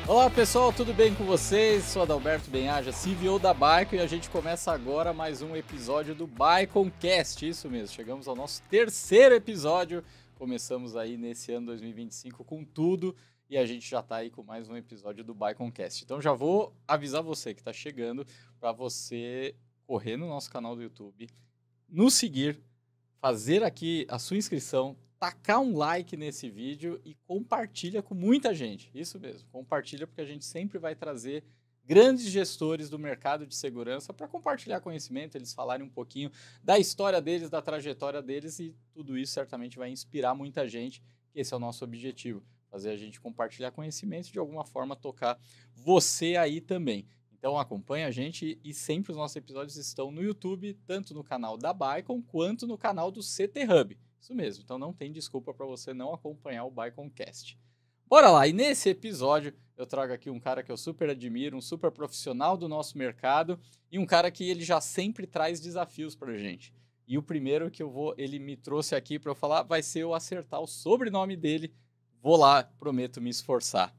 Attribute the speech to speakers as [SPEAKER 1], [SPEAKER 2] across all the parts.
[SPEAKER 1] Olá pessoal, tudo bem com vocês? Sou Adalberto Benhaja, CVO da Baicon, e a gente começa agora mais um episódio do BaiconCast, isso mesmo, chegamos ao nosso terceiro episódio, começamos aí nesse ano 2025 com tudo e a gente já está aí com mais um episódio do BaconCast. Então já vou avisar você que está chegando para você correr no nosso canal do YouTube, nos seguir, fazer aqui a sua inscrição, tacar um like nesse vídeo e compartilha com muita gente. Isso mesmo, compartilha porque a gente sempre vai trazer grandes gestores do mercado de segurança para compartilhar conhecimento, eles falarem um pouquinho da história deles, da trajetória deles e tudo isso certamente vai inspirar muita gente, que esse é o nosso objetivo, fazer a gente compartilhar conhecimento e de alguma forma tocar você aí também. Então acompanha a gente e sempre os nossos episódios estão no YouTube, tanto no canal da Baicon quanto no canal do CT Hub. Isso mesmo, então não tem desculpa para você não acompanhar o BaconCast. Bora lá, e nesse episódio eu trago aqui um cara que eu super admiro, um super profissional do nosso mercado e um cara que ele já sempre traz desafios pra gente. E o primeiro que ele me trouxe aqui para eu falar vai ser eu acertar o sobrenome dele. Vou lá, prometo me esforçar.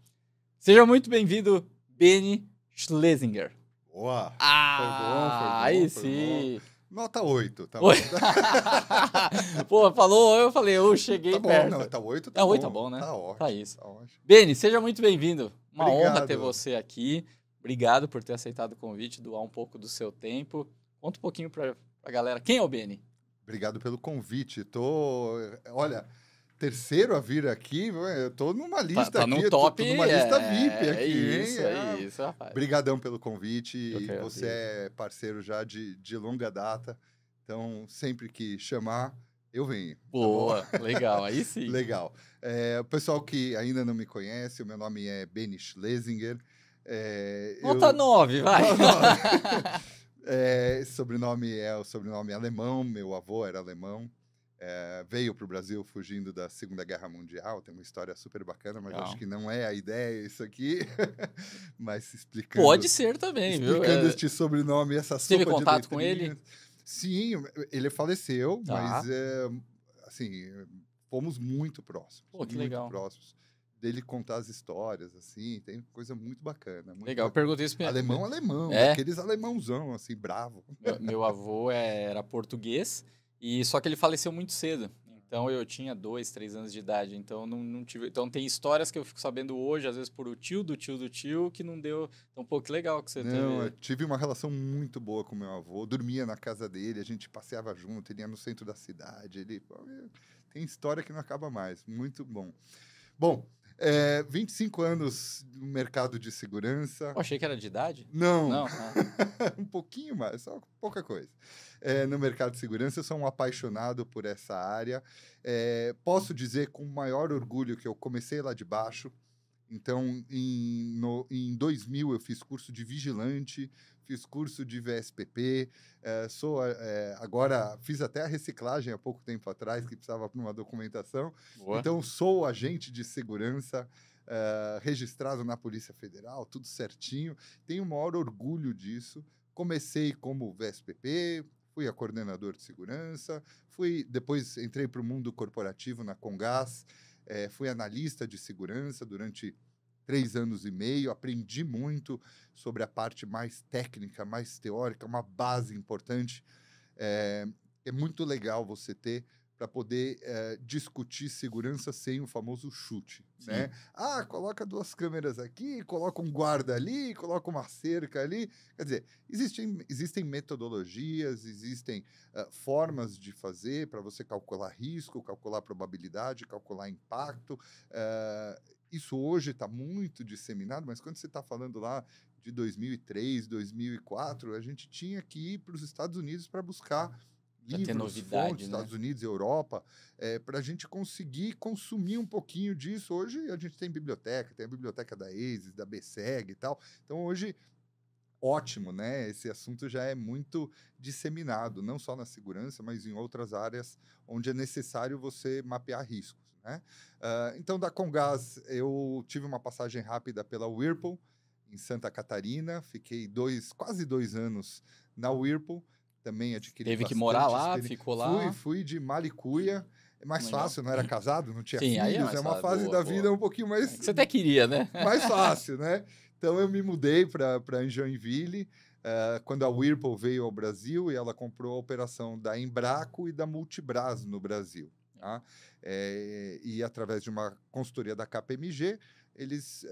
[SPEAKER 1] Seja muito bem-vindo, Benny Schlesinger.
[SPEAKER 2] Boa!
[SPEAKER 1] Ah,
[SPEAKER 2] foi bom,
[SPEAKER 1] aí
[SPEAKER 2] foi
[SPEAKER 1] sim!
[SPEAKER 2] bom. Nota 8, tá
[SPEAKER 1] Oi.
[SPEAKER 2] bom.
[SPEAKER 1] Pô, falou, eu falei, eu cheguei
[SPEAKER 2] Tá bom,
[SPEAKER 1] perto.
[SPEAKER 2] não, tá 8,
[SPEAKER 1] Tá 8, tá bom, né?
[SPEAKER 2] Tá ótimo.
[SPEAKER 1] Tá isso.
[SPEAKER 2] Tá ótimo.
[SPEAKER 1] Beni, seja muito bem-vindo. Uma
[SPEAKER 2] Obrigado.
[SPEAKER 1] honra ter você aqui. Obrigado por ter aceitado o convite, doar um pouco do seu tempo. Conta um pouquinho pra galera. Quem é o Beni?
[SPEAKER 2] Obrigado pelo convite. Olha, terceiro a vir aqui, eu tô numa lista
[SPEAKER 1] tá
[SPEAKER 2] aqui.
[SPEAKER 1] no top.
[SPEAKER 2] Tô numa lista VIP aqui,
[SPEAKER 1] isso,
[SPEAKER 2] hein?
[SPEAKER 1] É isso, rapaz.
[SPEAKER 2] Obrigadão pelo convite.
[SPEAKER 1] Eu que
[SPEAKER 2] Você é parceiro já de longa data. Então, sempre que chamar, eu venho.
[SPEAKER 1] Boa,
[SPEAKER 2] tá bom?
[SPEAKER 1] legal, aí sim.
[SPEAKER 2] Legal. O pessoal que ainda não me conhece, o meu nome é Benny Schlesinger.
[SPEAKER 1] Nota 9, vai.
[SPEAKER 2] Sobrenome é o sobrenome alemão, meu avô era alemão. Veio para o Brasil fugindo da Segunda Guerra Mundial, tem uma história super bacana, mas acho que não é a ideia isso aqui. Mas explicando...
[SPEAKER 1] Pode ser também,
[SPEAKER 2] explicando este sobrenome, essa sopa de letrinhas.
[SPEAKER 1] Teve contato com ele?
[SPEAKER 2] Sim, ele faleceu,
[SPEAKER 1] Tá.
[SPEAKER 2] mas assim, fomos muito próximos.
[SPEAKER 1] Pô, que
[SPEAKER 2] muito
[SPEAKER 1] legal.
[SPEAKER 2] próximos. Dele contar as histórias, assim, tem coisa muito bacana. Muito
[SPEAKER 1] legal,
[SPEAKER 2] bacana.
[SPEAKER 1] eu perguntei isso pra
[SPEAKER 2] Alemão, aqueles alemãozão, assim, bravo.
[SPEAKER 1] Meu avô era português, e só que ele faleceu muito cedo. Então eu tinha 2, 3 anos de idade, então não tive. Então tem histórias que eu fico sabendo hoje, às vezes por o tio do tio do tio, que não deu. Então, pô, que legal que você teve.
[SPEAKER 2] Eu tive uma relação muito boa com meu avô, dormia na casa dele, a gente passeava junto, ele ia no centro da cidade. Tem história que não acaba mais, muito bom. Bom, 25 anos no mercado de segurança.
[SPEAKER 1] Eu achei que era de idade?
[SPEAKER 2] Não.
[SPEAKER 1] Ah.
[SPEAKER 2] Um pouquinho mais, só pouca coisa. No mercado de segurança, eu sou um apaixonado por essa área. Posso dizer com o maior orgulho que eu comecei lá de baixo. Então, em 2000, eu fiz curso de vigilante, fiz curso de VSPP, agora fiz até a reciclagem há pouco tempo atrás, que precisava para uma documentação.
[SPEAKER 1] Boa.
[SPEAKER 2] Então, sou agente de segurança, registrado na Polícia Federal, tudo certinho. Tenho o maior orgulho disso. Comecei como VSPP, fui a coordenador de segurança, depois entrei para o mundo corporativo na Comgás, fui analista de segurança durante 3 anos e meio, aprendi muito sobre a parte mais técnica, mais teórica, uma base importante. É muito legal você ter para poder discutir segurança sem o famoso chute, né? Coloca 2 câmeras aqui, coloca um guarda ali, coloca uma cerca ali. Quer dizer, existem metodologias, existem formas de fazer para você calcular risco, calcular probabilidade, calcular impacto. Isso hoje está muito disseminado, mas quando você está falando lá de 2003, 2004, a gente tinha que ir para os Estados Unidos para buscar livros, fontes,
[SPEAKER 1] né?
[SPEAKER 2] Estados Unidos e Europa, para a gente conseguir consumir um pouquinho disso. Hoje a gente tem biblioteca, tem a biblioteca da ASIS, da BSEG e tal. Então hoje, ótimo, né? Esse assunto já é muito disseminado, não só na segurança, mas em outras áreas onde é necessário você mapear riscos, né? Então, da Comgás, eu tive uma passagem rápida pela Whirlpool, em Santa Catarina, fiquei quase 2 anos na Whirlpool, também adquiri
[SPEAKER 1] Teve que
[SPEAKER 2] bastante
[SPEAKER 1] morar lá, ficou lá?
[SPEAKER 2] Fui de Malicuia, É mais
[SPEAKER 1] Legal.
[SPEAKER 2] fácil, não era casado, não tinha
[SPEAKER 1] Sim, aí é
[SPEAKER 2] filhos,
[SPEAKER 1] mais
[SPEAKER 2] é uma
[SPEAKER 1] fácil.
[SPEAKER 2] fase
[SPEAKER 1] Boa,
[SPEAKER 2] da
[SPEAKER 1] boa.
[SPEAKER 2] vida um pouquinho
[SPEAKER 1] É
[SPEAKER 2] mais,
[SPEAKER 1] que você até queria, né?
[SPEAKER 2] mais fácil, né? Então eu me mudei para Joinville, quando a Whirlpool veio ao Brasil e ela comprou a operação da Embraco e da Multibras no Brasil. Tá? E através de uma consultoria da KPMG, eles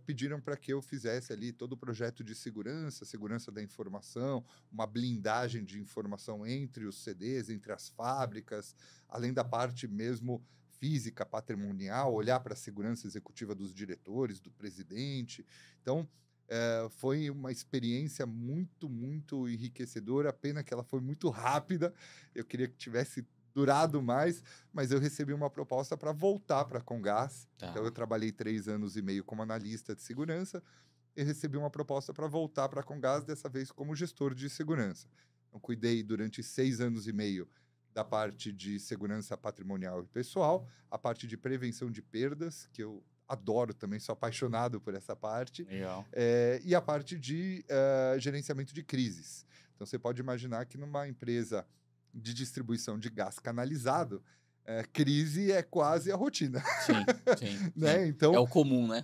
[SPEAKER 2] pediram para que eu fizesse ali todo o projeto de segurança da informação, uma blindagem de informação entre os CDs, entre as fábricas, além da parte mesmo física, patrimonial, olhar para a segurança executiva dos diretores, do presidente. Então, foi uma experiência muito, muito enriquecedora. Pena que ela foi muito rápida. Eu queria que tivesse durado mais, mas eu recebi uma proposta para voltar para a Comgás.
[SPEAKER 1] Tá.
[SPEAKER 2] Então, eu trabalhei 3 anos e meio como analista de segurança e recebi uma proposta para voltar para a Comgás, dessa vez como gestor de segurança. Então, cuidei durante 6 anos e meio da parte de segurança patrimonial e pessoal, a parte de prevenção de perdas, que eu adoro também, sou apaixonado por essa parte,
[SPEAKER 1] Legal.
[SPEAKER 2] e a parte de gerenciamento de crises. Então, você pode imaginar que numa empresa de distribuição de gás canalizado, crise é quase a rotina.
[SPEAKER 1] Sim, sim.
[SPEAKER 2] Né?
[SPEAKER 1] Sim.
[SPEAKER 2] Então,
[SPEAKER 1] É o comum, né?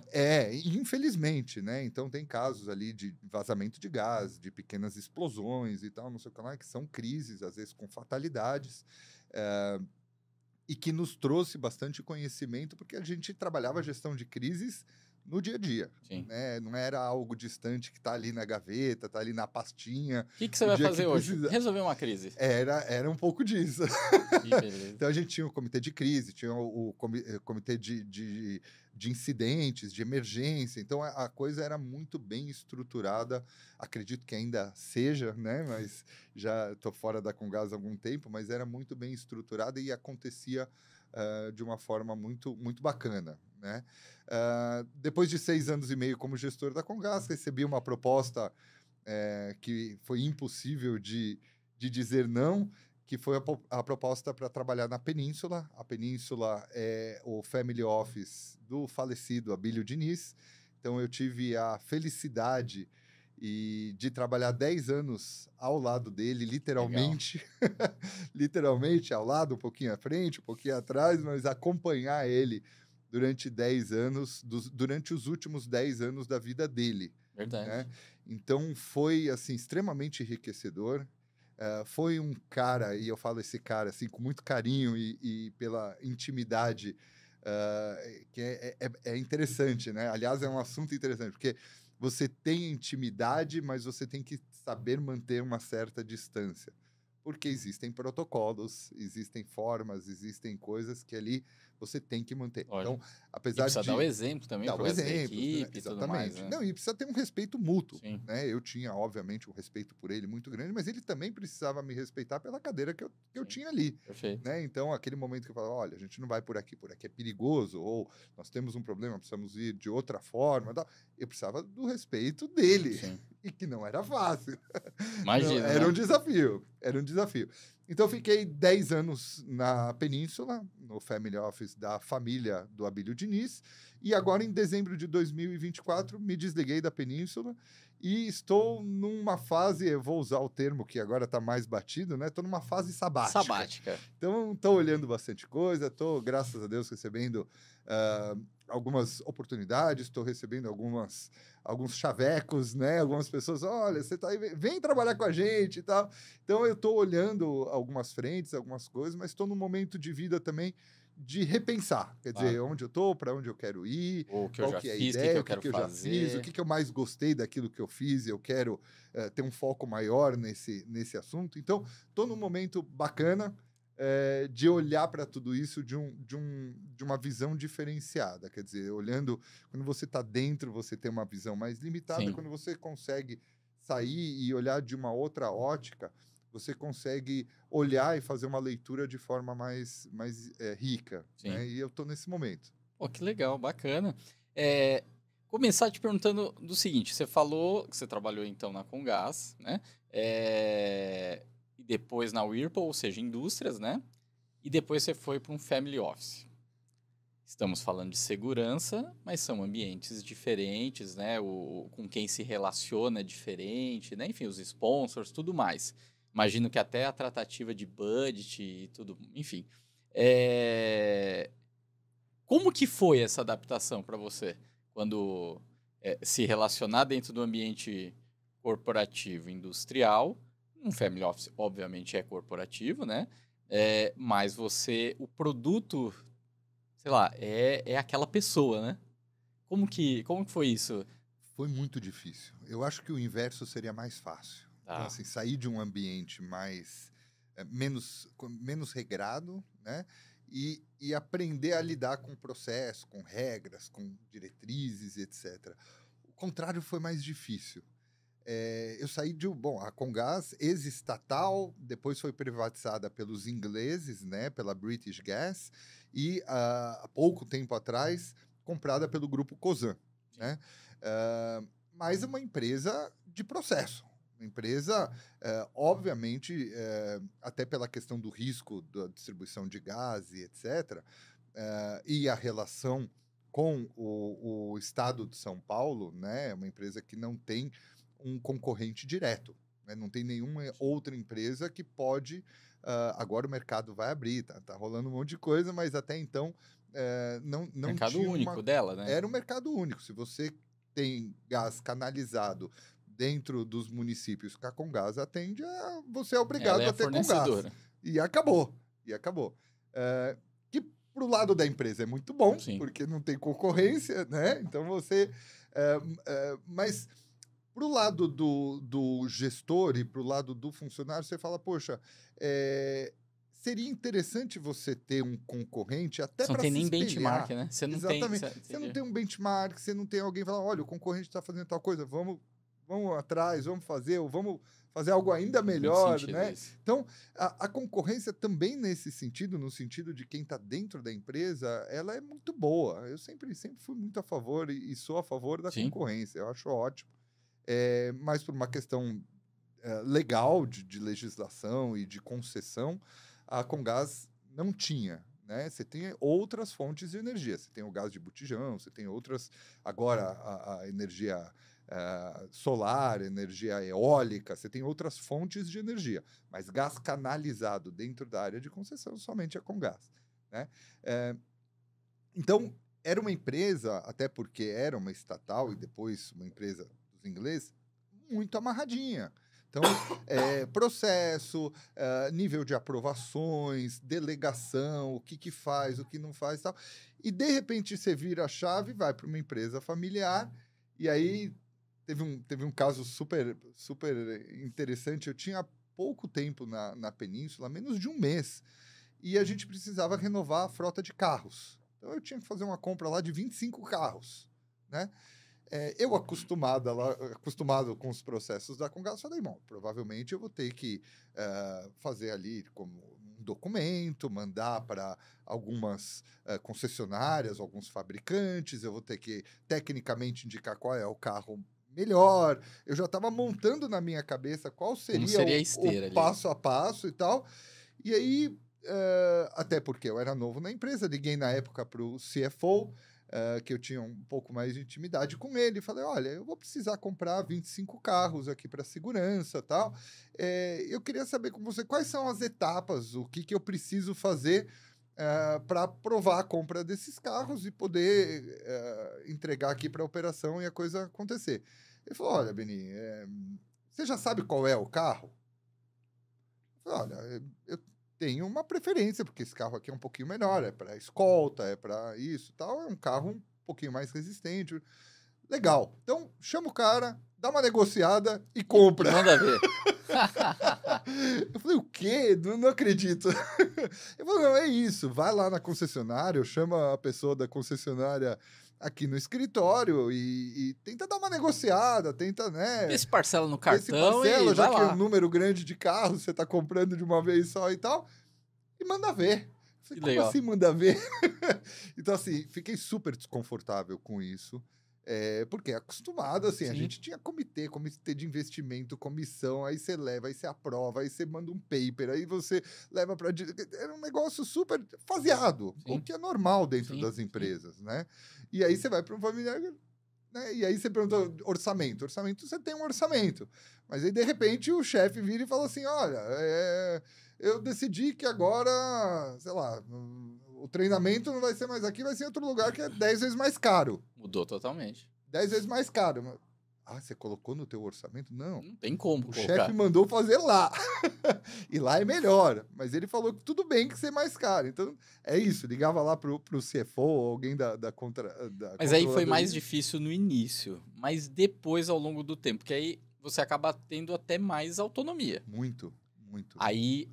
[SPEAKER 2] infelizmente, né? Então tem casos ali de vazamento de gás, de pequenas explosões e tal, não sei o que lá, que são crises, às vezes com fatalidades, e que nos trouxe bastante conhecimento, porque a gente trabalhava a gestão de crises no dia a dia.
[SPEAKER 1] Sim.
[SPEAKER 2] Né? Não era algo distante que está ali na gaveta, está ali na pastinha.
[SPEAKER 1] O que você
[SPEAKER 2] O
[SPEAKER 1] vai
[SPEAKER 2] dia
[SPEAKER 1] fazer
[SPEAKER 2] que
[SPEAKER 1] hoje?
[SPEAKER 2] precisa.
[SPEAKER 1] Resolver uma crise.
[SPEAKER 2] Era um pouco disso.
[SPEAKER 1] Que beleza.
[SPEAKER 2] Então a gente tinha o comitê de crise, tinha o comitê de incidentes, de emergência. Então a coisa era muito bem estruturada. Acredito que ainda seja, né? Mas já estou fora da Comgás há algum tempo, mas era muito bem estruturada e acontecia de uma forma muito, muito bacana, né? Depois de 6 anos e meio como gestor da Comgás, recebi uma proposta que foi impossível de dizer não, que foi a proposta para trabalhar na Península. A Península é o family office do falecido Abílio Diniz. Então, eu tive a felicidade de trabalhar 10 anos ao lado dele, literalmente. Literalmente ao lado, um pouquinho à frente, um pouquinho atrás, mas acompanhar ele durante 10 anos, durante os últimos 10 anos da vida dele.
[SPEAKER 1] Verdade.
[SPEAKER 2] Né? Então, foi assim, extremamente enriquecedor. Foi um cara, e eu falo esse cara assim, com muito carinho e pela intimidade, que é interessante, né? Aliás, é um assunto interessante, porque você tem intimidade, mas você tem que saber manter uma certa distância. Porque existem protocolos, existem formas, existem coisas que ali você tem que manter.
[SPEAKER 1] Lógico.
[SPEAKER 2] Então,
[SPEAKER 1] E
[SPEAKER 2] apesar
[SPEAKER 1] precisa
[SPEAKER 2] de
[SPEAKER 1] dar o exemplo também
[SPEAKER 2] dar
[SPEAKER 1] para
[SPEAKER 2] o
[SPEAKER 1] o resto da
[SPEAKER 2] exemplo, né?
[SPEAKER 1] equipe e tudo mais,
[SPEAKER 2] Exatamente.
[SPEAKER 1] né?
[SPEAKER 2] Não, e precisa ter um respeito mútuo.
[SPEAKER 1] Sim.
[SPEAKER 2] Né? Eu tinha, obviamente, um respeito por ele muito grande, mas ele também precisava me respeitar pela cadeira que eu tinha ali.
[SPEAKER 1] Perfeito.
[SPEAKER 2] Né? Então, aquele momento que eu falava, olha, a gente não vai por aqui é perigoso, ou nós temos um problema, precisamos ir de outra forma. Tal. Eu precisava do respeito dele,
[SPEAKER 1] Sim.
[SPEAKER 2] e que não era fácil.
[SPEAKER 1] Imagina,
[SPEAKER 2] Era
[SPEAKER 1] né?
[SPEAKER 2] um desafio, era um desafio. Então, eu fiquei 10 anos na Península, no family office da família do Abílio Diniz, e agora, em dezembro de 2024, me desliguei da Península e estou numa fase, eu vou usar o termo que agora está mais batido, né? Estou numa fase sabática.
[SPEAKER 1] Sabática.
[SPEAKER 2] Então, estou olhando bastante coisa, estou, graças a Deus, recebendo algumas oportunidades, estou recebendo alguns chavecos, né? Algumas pessoas, olha, você tá aí, vem trabalhar com a gente e tal. Então, eu estou olhando algumas frentes, algumas coisas, mas estou num momento de vida também de repensar. Quer dizer, onde eu estou, para onde eu quero ir,
[SPEAKER 1] O que eu
[SPEAKER 2] qual
[SPEAKER 1] já
[SPEAKER 2] que é a
[SPEAKER 1] fiz, o que
[SPEAKER 2] ideia,
[SPEAKER 1] eu quero
[SPEAKER 2] eu já fiz, o
[SPEAKER 1] fazer.
[SPEAKER 2] que eu mais gostei daquilo que eu fiz, e eu quero ter um foco maior nesse assunto. Então, estou num momento bacana, de olhar para tudo isso de uma visão diferenciada. Quer dizer, olhando, quando você está dentro, você tem uma visão mais limitada.
[SPEAKER 1] Sim.
[SPEAKER 2] Quando você consegue sair e olhar de uma outra ótica, você consegue olhar e fazer uma leitura de forma mais rica. Né? E eu estou nesse momento.
[SPEAKER 1] Pô, que legal, bacana. Começar te perguntando do seguinte, você falou que você trabalhou então na Comgás, né? E depois na Whirlpool, ou seja, indústrias, né? E depois você foi para um family office. Estamos falando de segurança, mas são ambientes diferentes, né? Com quem se relaciona é diferente, né? Enfim, os sponsors, tudo mais. Imagino que até a tratativa de budget e tudo, enfim. Como que foi essa adaptação para você? Quando se relacionar dentro do ambiente corporativo industrial, um family office obviamente é corporativo, né? Mas o produto, sei lá, é aquela pessoa, né? Como que foi isso?
[SPEAKER 2] Foi muito difícil. Eu acho que o inverso seria mais fácil. Então,
[SPEAKER 1] Tá,
[SPEAKER 2] assim, sair de um ambiente menos regrado, né? E aprender a lidar com processo, com regras, com diretrizes, etc. O contrário foi mais difícil. Eu saí a Comgás, ex-estatal, depois foi privatizada pelos ingleses, né? Pela British Gas, e há pouco tempo atrás, comprada pelo grupo Cosan, né? Mas é uma empresa de processo. Uma empresa, obviamente, até pela questão do risco da distribuição de gás e etc., e a relação com o Estado de São Paulo, né? É uma empresa que não tem um concorrente direto, né? Não tem nenhuma outra empresa que pode. Agora o mercado vai abrir, tá rolando um monte de coisa, mas até então não
[SPEAKER 1] mercado
[SPEAKER 2] tinha
[SPEAKER 1] único dela, né?
[SPEAKER 2] Era um mercado único. Se você tem gás canalizado dentro dos municípios que a Comgás atende, você é obrigado
[SPEAKER 1] Ela é
[SPEAKER 2] a
[SPEAKER 1] a
[SPEAKER 2] ter Comgás.
[SPEAKER 1] fornecedora.
[SPEAKER 2] E acabou. Que pro lado da empresa é muito bom,
[SPEAKER 1] Sim.
[SPEAKER 2] porque não tem concorrência, né? Então você. Mas pro lado do gestor e pro lado do funcionário, você fala, poxa, seria interessante você ter um concorrente até
[SPEAKER 1] Você não
[SPEAKER 2] para
[SPEAKER 1] tem
[SPEAKER 2] se
[SPEAKER 1] nem
[SPEAKER 2] espelhar.
[SPEAKER 1] benchmark, né? Você não tem.
[SPEAKER 2] Exatamente. Você não tem um benchmark, você não tem alguém falar, olha, o concorrente está fazendo tal coisa, vamos atrás, vamos fazer, ou vamos fazer algo ainda melhor, né?
[SPEAKER 1] Isso.
[SPEAKER 2] Então, a concorrência também nesse sentido, no sentido de quem está dentro da empresa, ela é muito boa. Eu sempre fui muito a favor e sou a favor da concorrência. Eu acho ótimo. Mas por uma questão legal de legislação e de concessão, a Comgás não tinha. Né? Você tem outras fontes de energia. Você tem o gás de botijão, você tem outras. Agora, a energia solar, energia eólica, você tem outras fontes de energia. Mas gás canalizado dentro da área de concessão, somente a Comgás. Né? Então, era uma empresa, até porque era uma estatal e depois uma empresa dos ingleses, muito amarradinha. Então, processo, nível de aprovações, delegação, o que faz, o que não faz e tal. E, de repente, você vira a chave, vai para uma empresa familiar, e aí teve um caso super, super interessante. Eu tinha pouco tempo na Península, menos de um mês, e a gente precisava renovar a frota de carros. Então, eu tinha que fazer uma compra lá de 25 carros, né? Eu acostumado com os processos da Comgás, falei, bom, provavelmente eu vou ter que fazer ali como um documento, mandar para algumas concessionárias, alguns fabricantes, eu vou ter que tecnicamente indicar qual é o carro melhor. Eu já estava montando na minha cabeça qual seria o passo a passo e tal. E aí, até porque eu era novo na empresa, liguei na época para o CFO, que eu tinha um pouco mais de intimidade com ele, falei, olha, eu vou precisar comprar 25 carros aqui para segurança, tal. Eu queria saber com você quais são as etapas, o que eu preciso fazer para aprovar a compra desses carros e poder entregar aqui para a operação e a coisa acontecer. Ele falou, olha, Beni, você já sabe qual é o carro? Eu falei, olha, eu tenho uma preferência, porque esse carro aqui é um pouquinho menor, é para escolta, é para isso e tal, é um carro um pouquinho mais resistente. Legal. Então, chama o cara, dá uma negociada e compra.
[SPEAKER 1] E manda ver.
[SPEAKER 2] Eu falei, o quê? Não acredito. Eu falei, não, é isso. Vai lá na concessionária, chama a pessoa da concessionária aqui no escritório e tenta dar uma negociada, tenta, né?
[SPEAKER 1] Vê se parcela no cartão
[SPEAKER 2] parcela,
[SPEAKER 1] e
[SPEAKER 2] já
[SPEAKER 1] vai
[SPEAKER 2] que
[SPEAKER 1] lá.
[SPEAKER 2] é um número grande de carros, você está comprando de uma vez só e tal, e manda ver. Falei, como assim manda ver? Então, assim, fiquei super desconfortável com isso. Porque é acostumado, assim, a gente tinha comitê de investimento, comissão, aí você leva, aí você aprova, aí você manda um paper, aí você leva para... Era um negócio super faseado, o que é normal dentro das empresas, né? E aí você vai para um familiar, né? E aí você pergunta orçamento. Orçamento, você tem um orçamento. Mas aí, de repente, o chefe vira e fala assim, olha, eu decidi que agora, sei lá, o treinamento não vai ser mais aqui, vai ser em outro lugar que é 10 vezes mais caro.
[SPEAKER 1] Mudou totalmente.
[SPEAKER 2] 10 vezes mais caro. Ah, você colocou no teu orçamento? Não.
[SPEAKER 1] Não tem como
[SPEAKER 2] O
[SPEAKER 1] colocar.
[SPEAKER 2] chefe mandou fazer lá. E lá é melhor. Mas ele falou que tudo bem que ser mais caro. Então, é isso. Ligava lá pro CFO, alguém da
[SPEAKER 1] Mas aí foi mais
[SPEAKER 2] controladoria.
[SPEAKER 1] difícil no início. Mas depois, ao longo do tempo. Porque aí você acaba tendo até mais autonomia.
[SPEAKER 2] Muito, muito.
[SPEAKER 1] Aí,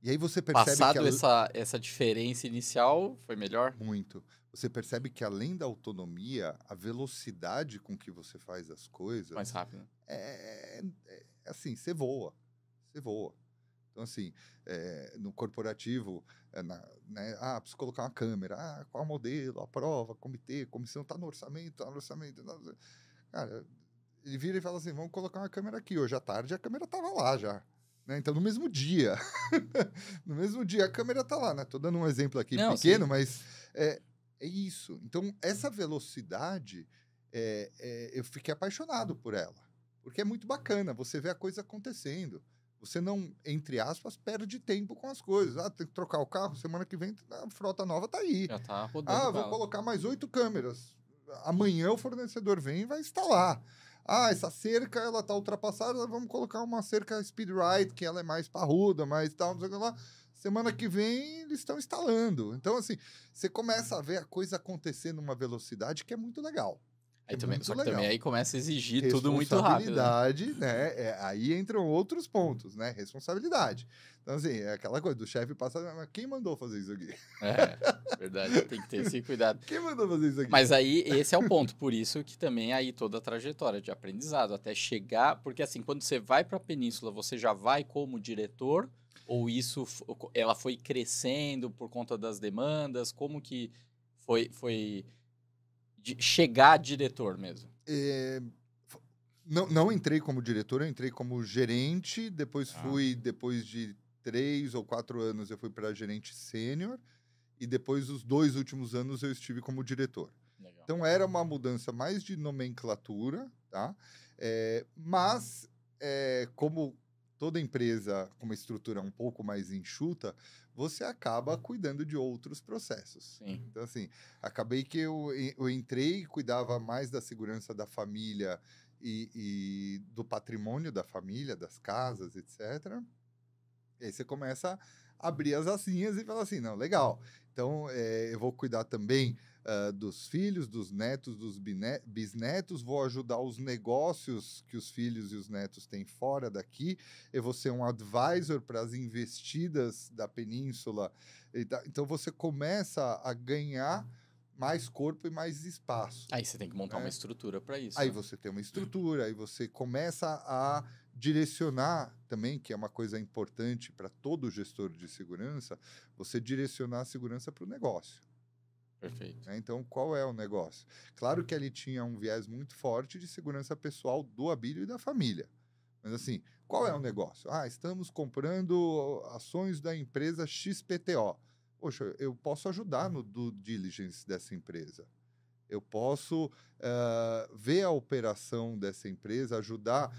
[SPEAKER 2] E aí você percebe
[SPEAKER 1] passado
[SPEAKER 2] que...
[SPEAKER 1] essa diferença inicial, foi melhor?
[SPEAKER 2] Muito. Você percebe que além da autonomia, a velocidade com que você faz as coisas...
[SPEAKER 1] Mais rápido.
[SPEAKER 2] É assim, você voa. Você voa. Então, assim, no corporativo, né, preciso colocar uma câmera. Qual modelo, a prova, comitê, comissão, tá no orçamento, tá no orçamento. Cara, ele vira e fala assim, vamos colocar uma câmera aqui. Hoje à tarde a câmera tava lá já. Né? Então, no mesmo dia. No mesmo dia a câmera tá lá, né? Tô dando um exemplo aqui pequeno, sim. Mas é isso. Então, essa velocidade, eu fiquei apaixonado por ela. Porque é muito bacana, você vê a coisa acontecendo. Você não, entre aspas, perde tempo com as coisas. Tem que trocar o carro, semana que vem a frota nova tá aí.
[SPEAKER 1] Já tá rodando.
[SPEAKER 2] Vou colocar mais 8 câmeras. Amanhã o fornecedor vem e vai instalar. Essa cerca, ela tá ultrapassada, vamos colocar uma cerca Speed Ride, que ela é mais parruda, mais tal, não sei o que lá. Semana que vem, eles estão instalando. Então, assim, você começa a ver a coisa acontecer numa velocidade que é muito legal.
[SPEAKER 1] Aí também, só que também aí começa a exigir tudo muito rápido.
[SPEAKER 2] Responsabilidade, né? Aí entram outros pontos, né? Responsabilidade. Então, assim, é aquela coisa do chefe passar, mas quem mandou fazer isso aqui?
[SPEAKER 1] Verdade, tem que ter esse cuidado.
[SPEAKER 2] Quem mandou fazer isso aqui?
[SPEAKER 1] Mas aí, esse é o ponto, por isso que também aí toda a trajetória de aprendizado, até chegar, porque assim, quando você vai para a Península, você já vai como diretor, ou ela foi crescendo por conta das demandas, como que foi de chegar a diretor mesmo?
[SPEAKER 2] Não entrei como diretor, eu entrei como gerente, depois depois de 3 ou 4 anos eu fui para gerente sênior, e depois os 2 últimos anos eu estive como diretor. Legal. Então era uma mudança mais de nomenclatura, tá? Mas como toda empresa com uma estrutura um pouco mais enxuta, você acaba cuidando de outros processos.
[SPEAKER 1] Sim.
[SPEAKER 2] Então, assim, acabei que eu entrei e cuidava mais da segurança da família e do patrimônio da família, das casas, etc. E aí você começa a abrir as asinhas e fala assim, não, legal. Então, eu vou cuidar também dos filhos, dos netos, dos bisnetos, vou ajudar os negócios que os filhos e os netos têm fora daqui, eu vou ser um advisor para as investidas da península. Então, você começa a ganhar mais corpo e mais espaço.
[SPEAKER 1] Aí você tem que montar uma estrutura para isso.
[SPEAKER 2] Aí você tem uma estrutura, aí você começa a direcionar também, que é uma coisa importante para todo gestor de segurança, você direcionar a segurança para o negócio.
[SPEAKER 1] Perfeito.
[SPEAKER 2] Então, qual é o negócio? Claro que ele tinha um viés muito forte de segurança pessoal do Abílio e da família. Mas assim, qual é o negócio? Estamos comprando ações da empresa XPTO. Poxa, eu posso ajudar no due diligence dessa empresa. Eu posso ver a operação dessa empresa, ajudar.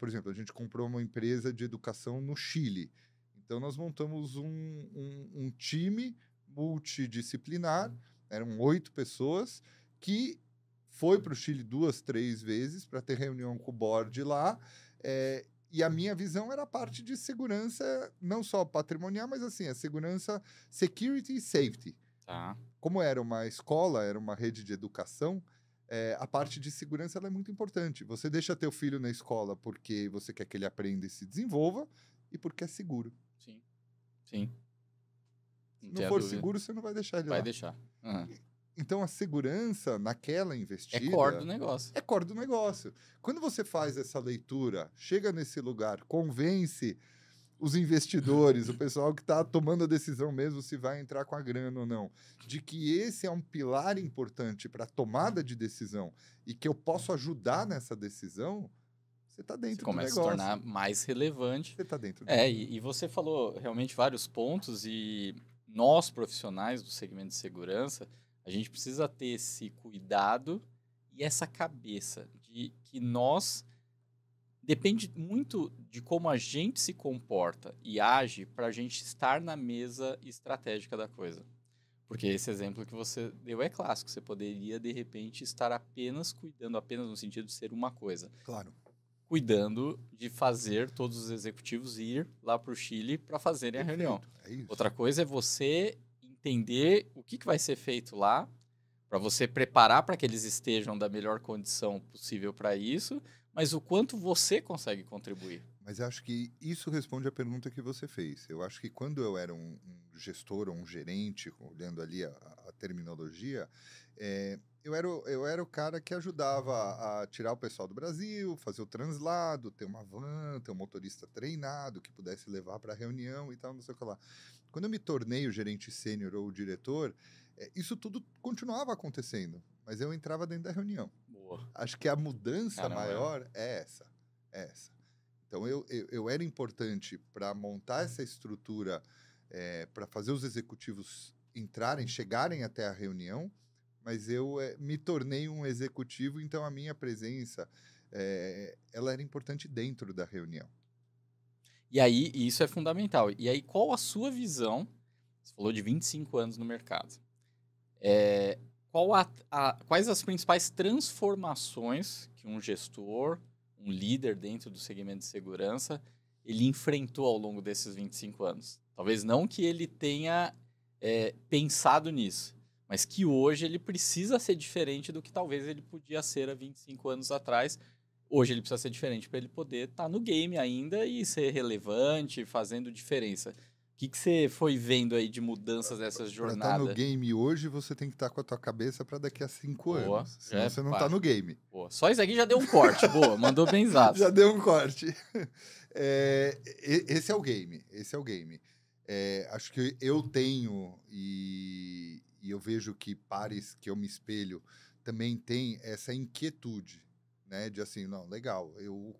[SPEAKER 2] Por exemplo, a gente comprou uma empresa de educação no Chile. Então, nós montamos um time multidisciplinar, eram 8 pessoas, que foi para o Chile 2, 3 vezes para ter reunião com o board lá. E a minha visão era a parte de segurança, não só patrimonial, mas assim, a segurança, security e safety.
[SPEAKER 1] Tá.
[SPEAKER 2] Como era uma escola, era uma rede de educação, a parte de segurança ela é muito importante. Você deixa teu filho na escola porque você quer que ele aprenda e se desenvolva e porque é seguro.
[SPEAKER 1] Sim, sim.
[SPEAKER 2] Se não for seguro, você não vai deixar ele lá.
[SPEAKER 1] Vai deixar. Uhum.
[SPEAKER 2] Então, a segurança naquela investida...
[SPEAKER 1] É core do negócio.
[SPEAKER 2] É core do negócio. Quando você faz essa leitura, chega nesse lugar, convence os investidores, o pessoal que está tomando a decisão mesmo se vai entrar com a grana ou não, de que esse é um pilar importante para a tomada de decisão e que eu posso ajudar nessa decisão, você está dentro do negócio.
[SPEAKER 1] Começa a se tornar mais relevante.
[SPEAKER 2] Você está dentro do
[SPEAKER 1] negócio. E você falou realmente vários pontos e nós, profissionais do segmento de segurança, a gente precisa ter esse cuidado e essa cabeça de que nós Depende muito de como a gente se comporta e age para a gente estar na mesa estratégica da coisa. Porque esse exemplo que você deu é clássico. Você poderia, de repente, estar apenas cuidando, apenas no sentido de ser uma coisa.
[SPEAKER 2] Claro.
[SPEAKER 1] Cuidando de fazer todos os executivos ir lá para o Chile para fazerem a reunião.
[SPEAKER 2] É isso.
[SPEAKER 1] Outra coisa é você entender o que vai ser feito lá, para você preparar para que eles estejam da melhor condição possível para isso, mas o quanto você consegue contribuir.
[SPEAKER 2] Mas eu acho que isso responde à pergunta que você fez. Eu acho que quando eu era um gestor ou um gerente, olhando ali a terminologia, eu era o cara que ajudava a tirar o pessoal do Brasil, fazer o translado, ter uma van, ter um motorista treinado que pudesse levar para a reunião e tal, não sei o que lá. Quando eu me tornei o gerente sênior ou o diretor, isso tudo continuava acontecendo, mas eu entrava dentro da reunião.
[SPEAKER 1] Boa.
[SPEAKER 2] Acho que a mudança maior é essa. Então, eu era importante para montar essa estrutura, para fazer os executivos chegarem até a reunião, mas eu me tornei um executivo, então a minha presença ela era importante dentro da reunião.
[SPEAKER 1] E aí, isso é fundamental. E aí, qual a sua visão? Você falou de 25 anos no mercado. Quais as principais transformações que um gestor, um líder dentro do segmento de segurança, ele enfrentou ao longo desses 25 anos? Talvez não que ele tenha pensado nisso, mas que hoje ele precisa ser diferente do que talvez ele podia ser há 25 anos atrás. Hoje ele precisa ser diferente para ele poder estar no game ainda e ser relevante, fazendo diferença. O que você foi vendo aí de mudanças dessas jornadas?
[SPEAKER 2] Para estar no game hoje, você tem que estar com a tua cabeça para daqui a 5 anos. Senão você não está no game.
[SPEAKER 1] Boa. Só isso aqui já deu um corte. Boa, mandou bem exato.
[SPEAKER 2] Já deu um corte. Esse é o game. Acho que eu tenho, e eu vejo que pares que eu me espelho também tem essa inquietude, né? De assim, não, legal, eu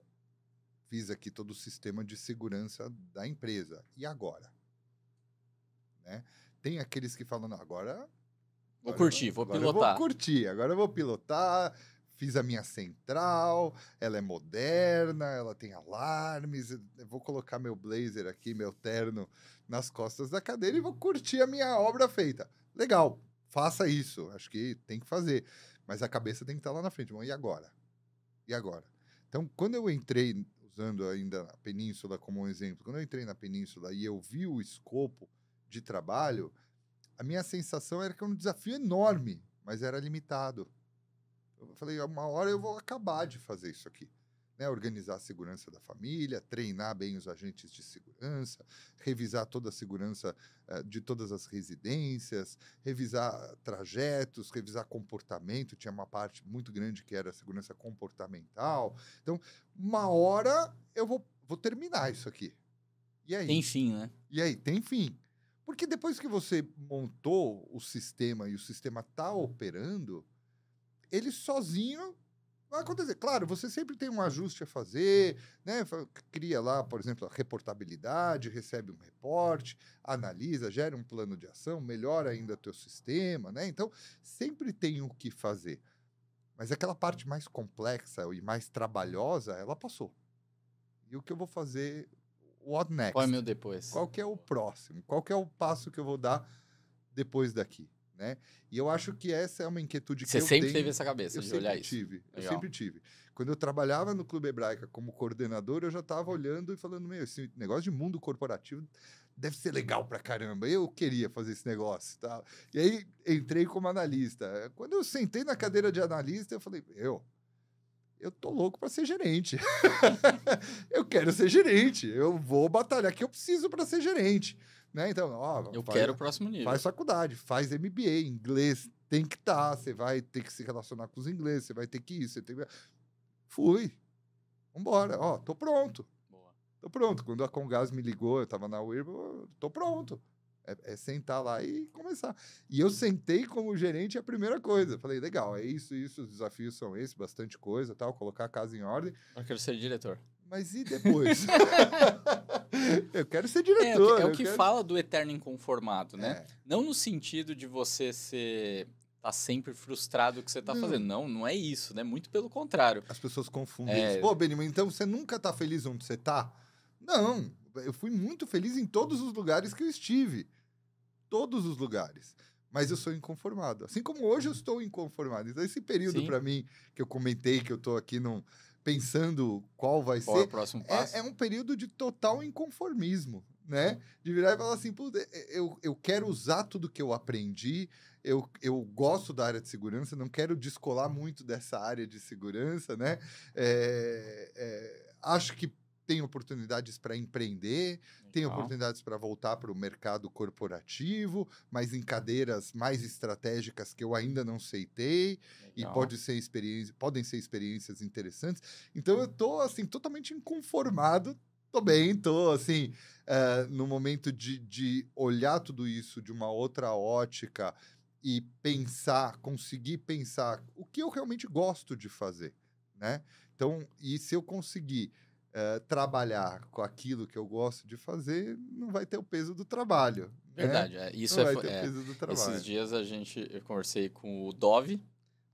[SPEAKER 2] fiz aqui todo o sistema de segurança da empresa. E agora? Né? Tem aqueles que falam, não, agora
[SPEAKER 1] vou pilotar.
[SPEAKER 2] Agora eu vou pilotar, fiz a minha central, ela é moderna, ela tem alarmes, eu vou colocar meu blazer aqui, meu terno nas costas da cadeira e vou curtir a minha obra feita. Legal, faça isso, acho que tem que fazer. Mas a cabeça tem que estar lá na frente. Bom, e agora? Então, quando eu entrei, usando ainda a Península como um exemplo, quando eu entrei na Península e eu vi o escopo de trabalho, a minha sensação era que era um desafio enorme, mas era limitado. Eu falei, uma hora eu vou acabar de fazer isso aqui. Né? Organizar a segurança da família, treinar bem os agentes de segurança, revisar toda a segurança de todas as residências, revisar trajetos, revisar comportamento. Tinha uma parte muito grande que era a segurança comportamental. Então, uma hora eu vou terminar isso aqui. E aí?
[SPEAKER 1] Tem fim, né?
[SPEAKER 2] E aí? Tem fim. Porque depois que você montou o sistema e o sistema está operando, ele sozinho vai acontecer. Claro, você sempre tem um ajuste a fazer, né? Cria lá, por exemplo, a reportabilidade, recebe um reporte, analisa, gera um plano de ação, melhora ainda teu sistema, né? Então, sempre tem o que fazer. Mas aquela parte mais complexa e mais trabalhosa, ela passou. E o que eu vou fazer... What next?
[SPEAKER 1] Qual é o meu depois?
[SPEAKER 2] Qual que é o próximo? Qual que é o passo que eu vou dar depois daqui? Né? E eu acho que essa é uma inquietude que eu tenho.
[SPEAKER 1] Você sempre teve essa cabeça de olhar isso?
[SPEAKER 2] Eu sempre tive. Quando eu trabalhava no Clube Hebraica como coordenador, eu já estava olhando e falando, esse negócio de mundo corporativo deve ser legal pra caramba. Eu queria fazer esse negócio. Tá? E aí, entrei como analista. Quando eu sentei na cadeira de analista, eu falei, eu tô louco para ser gerente. Eu quero ser gerente. Eu vou batalhar que eu preciso para ser gerente. Né? Então,
[SPEAKER 1] quero o próximo nível.
[SPEAKER 2] Faz faculdade, faz MBA, inglês tem que estar. Você vai ter que se relacionar com os ingleses, você vai ter que ir. Fui. Vambora. Tô pronto.
[SPEAKER 1] Boa.
[SPEAKER 2] Tô pronto. Quando a Comgás me ligou, eu tava na UIRB, tô pronto. É sentar lá e começar. E eu sentei como gerente a primeira coisa. Falei, legal, é isso, os desafios são esses, bastante coisa, tal, colocar a casa em ordem.
[SPEAKER 1] Eu quero ser diretor.
[SPEAKER 2] Mas e depois? Eu quero ser diretor.
[SPEAKER 1] É o que fala do eterno inconformado, né? Não no sentido de você ser tá sempre frustrado com o que você tá
[SPEAKER 2] Não.
[SPEAKER 1] fazendo. Não é isso, né? Muito pelo contrário.
[SPEAKER 2] As pessoas confundem isso. Pô, Benjamin, então você nunca tá feliz onde você tá? Não, eu fui muito feliz em todos os lugares que eu estive. Todos os lugares. Mas eu sou inconformado. Assim como hoje eu estou inconformado. Então, esse período,
[SPEAKER 1] Sim.
[SPEAKER 2] para mim, que eu comentei, que eu tô aqui pensando qual vai
[SPEAKER 1] Qual é
[SPEAKER 2] ser,
[SPEAKER 1] o próximo passo?
[SPEAKER 2] é um período de total inconformismo, né? De virar e falar assim, pô, eu quero usar tudo que eu aprendi, eu gosto da área de segurança, não quero descolar muito dessa área de segurança, né? Acho que tem oportunidades para empreender, tem
[SPEAKER 1] Legal.
[SPEAKER 2] oportunidades para voltar para o mercado corporativo, mas em cadeiras mais estratégicas que eu ainda não aceitei, e
[SPEAKER 1] Legal.
[SPEAKER 2] podem ser experiências interessantes. Então eu tô assim totalmente inconformado. Tô bem, tô assim no momento de olhar tudo isso de uma outra ótica e conseguir pensar o que eu realmente gosto de fazer, né? Então, e se eu conseguir trabalhar com aquilo que eu gosto de fazer, não vai ter o peso do trabalho, né?
[SPEAKER 1] Verdade. Isso
[SPEAKER 2] Não vai ter o peso do
[SPEAKER 1] esses
[SPEAKER 2] trabalho.
[SPEAKER 1] dias eu conversei com o Dove,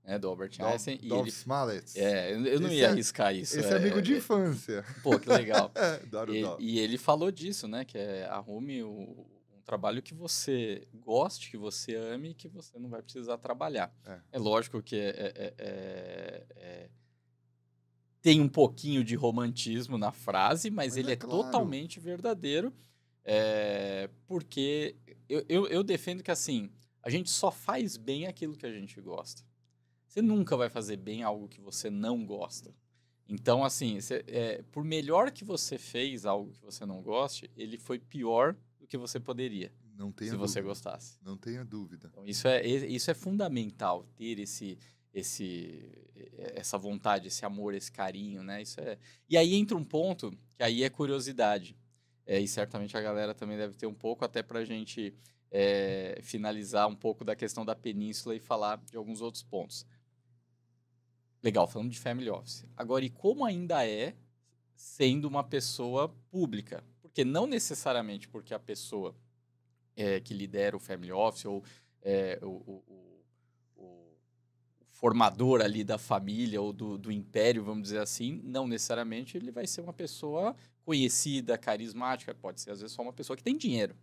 [SPEAKER 1] né, do Albert Einstein, e
[SPEAKER 2] Dov
[SPEAKER 1] ele...
[SPEAKER 2] Smollett.
[SPEAKER 1] eu não ia arriscar isso.
[SPEAKER 2] Esse é amigo de infância.
[SPEAKER 1] Pô, que legal.
[SPEAKER 2] Adoro o Dov.
[SPEAKER 1] E ele falou disso, né? Que arrume um trabalho que você goste, que você ame, que você não vai precisar trabalhar. É lógico que tem um pouquinho de romantismo na frase, mas ele é
[SPEAKER 2] claro.
[SPEAKER 1] totalmente verdadeiro. Porque eu defendo que, assim, a gente só faz bem aquilo que a gente gosta. Você nunca vai fazer bem algo que você não gosta. Então, assim, por melhor que você fez algo que você não goste, ele foi pior do que você poderia, se você gostasse.
[SPEAKER 2] Não tenha dúvida.
[SPEAKER 1] Então, isso é fundamental, ter essa vontade, esse amor, esse carinho, né? E aí entra um ponto que aí é curiosidade. E certamente a galera também deve ter um pouco, até para a gente finalizar um pouco da questão da península e falar de alguns outros pontos. Legal, falando de family office. Agora, e como ainda é sendo uma pessoa pública? Porque não necessariamente porque a pessoa que lidera o family office ou o formador ali da família ou do império, vamos dizer assim, não necessariamente ele vai ser uma pessoa conhecida, carismática, pode ser às vezes só uma pessoa que tem dinheiro.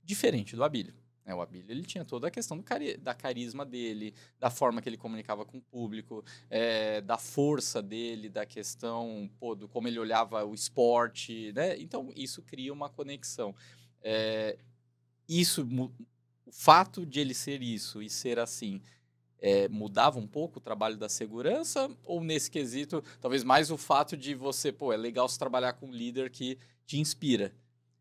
[SPEAKER 1] Diferente do Abílio. O Abílio, ele tinha toda a questão da carisma dele, da forma que ele comunicava com o público, da força dele, da questão, do como ele olhava o esporte, né? Então, isso cria uma conexão. O fato de ele ser isso e ser assim, mudava um pouco o trabalho da segurança? Ou nesse quesito, talvez mais o fato de você, é legal se trabalhar com um líder que te inspira,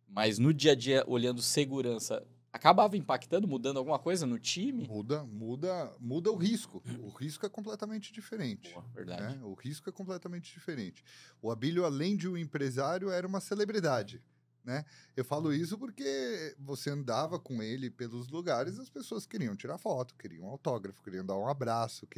[SPEAKER 1] mas no dia a dia, olhando segurança, acabava impactando, mudando alguma coisa no time?
[SPEAKER 2] Muda o risco. O risco é completamente diferente.
[SPEAKER 1] Boa, verdade.
[SPEAKER 2] Né? O risco é completamente diferente. O Abílio, além de um empresário, era uma celebridade. Né? Eu falo isso porque você andava com ele pelos lugares, as pessoas queriam tirar foto, queriam autógrafo, queriam dar um abraço,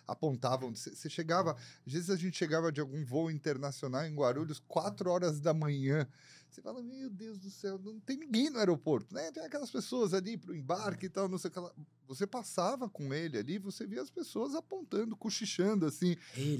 [SPEAKER 2] apontavam. Você chegava, às vezes a gente chegava de algum voo internacional em Guarulhos, 4 horas da manhã. Você fala, meu Deus do céu, não tem ninguém no aeroporto, né? Tem aquelas pessoas ali para o embarque e tal, não sei o que lá. Você passava com ele ali, você via as pessoas apontando, cochichando assim,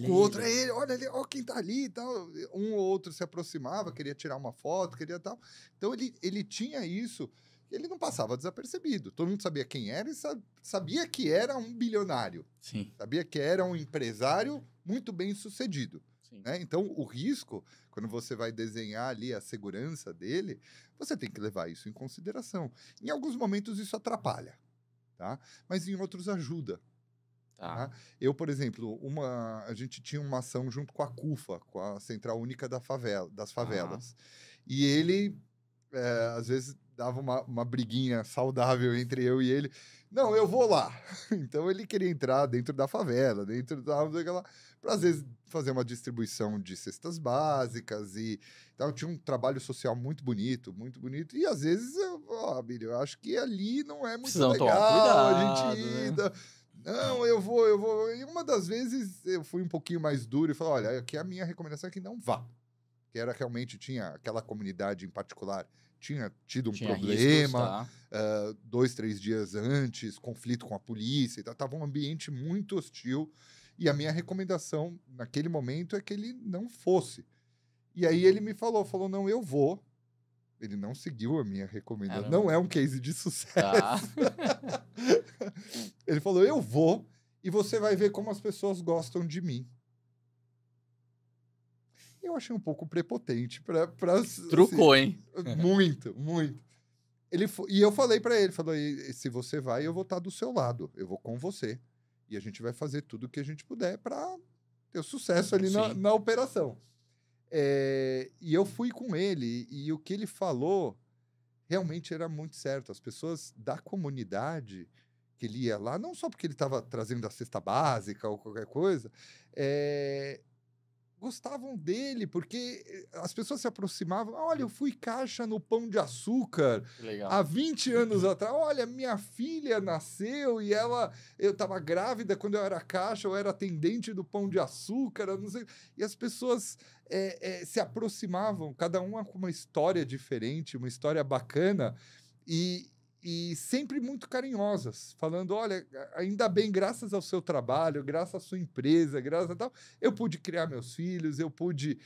[SPEAKER 2] com o outro, é ele, olha ali, ó quem tá ali e tal. Um ou outro se aproximava, queria tirar uma foto, queria tal. Então ele tinha isso, ele não passava desapercebido. Todo mundo sabia quem era e sabia que era um bilionário.
[SPEAKER 1] Sim.
[SPEAKER 2] Sabia que era um empresário muito bem sucedido. Né? Então, o risco, quando você vai desenhar ali a segurança dele, você tem que levar isso em consideração. Em alguns momentos isso atrapalha, tá? Mas em outros ajuda. Tá? Eu, por exemplo, a gente tinha uma ação junto com a CUFA, com a Central Única das Favelas. E ele, às vezes, dava uma briguinha saudável entre eu e ele. Não, eu vou lá. Então, ele queria entrar dentro da favela, para, às vezes, fazer uma distribuição de cestas básicas. Então, tinha um trabalho social muito bonito. E, às vezes, Abílio, eu acho que ali não é muito legal
[SPEAKER 1] cuidado,
[SPEAKER 2] a gente ir. Né? Não, eu vou. E uma das vezes, eu fui um pouquinho mais duro e falei, olha, aqui a minha recomendação é que não vá. Que era realmente, tinha aquela comunidade em particular, tinha tido um
[SPEAKER 1] Tinha riscos,
[SPEAKER 2] problema,
[SPEAKER 1] tá?
[SPEAKER 2] 2, 3 dias antes, conflito com a polícia, estava um ambiente muito hostil, e a minha recomendação naquele momento é que ele não fosse. E aí ele me falou, não, eu vou. Ele não seguiu a minha recomendação,
[SPEAKER 1] Caramba.
[SPEAKER 2] não é um case de
[SPEAKER 1] Tá.
[SPEAKER 2] sucesso. Ele falou, eu vou, e você vai ver como as pessoas gostam de mim. Eu achei um pouco prepotente para
[SPEAKER 1] Trucou, hein?
[SPEAKER 2] muito, muito. E eu falei para ele, se você vai, eu vou estar do seu lado, eu vou com você. E a gente vai fazer tudo o que a gente puder para ter sucesso ali na operação. E eu fui com ele, e o que ele falou realmente era muito certo. As pessoas da comunidade que ele ia lá, não só porque ele estava trazendo a cesta básica ou qualquer coisa, gostavam dele, porque as pessoas se aproximavam. Olha, eu fui caixa no Pão de Açúcar
[SPEAKER 1] Legal.
[SPEAKER 2] há 20 anos atrás. Olha, minha filha nasceu e eu estava grávida quando eu era caixa, eu era atendente do Pão de Açúcar, eu não sei. E as pessoas se aproximavam, cada uma com uma história diferente, uma história bacana, e sempre muito carinhosas, falando, olha, ainda bem, graças ao seu trabalho, graças à sua empresa, graças a tal, eu pude criar meus filhos, eu pude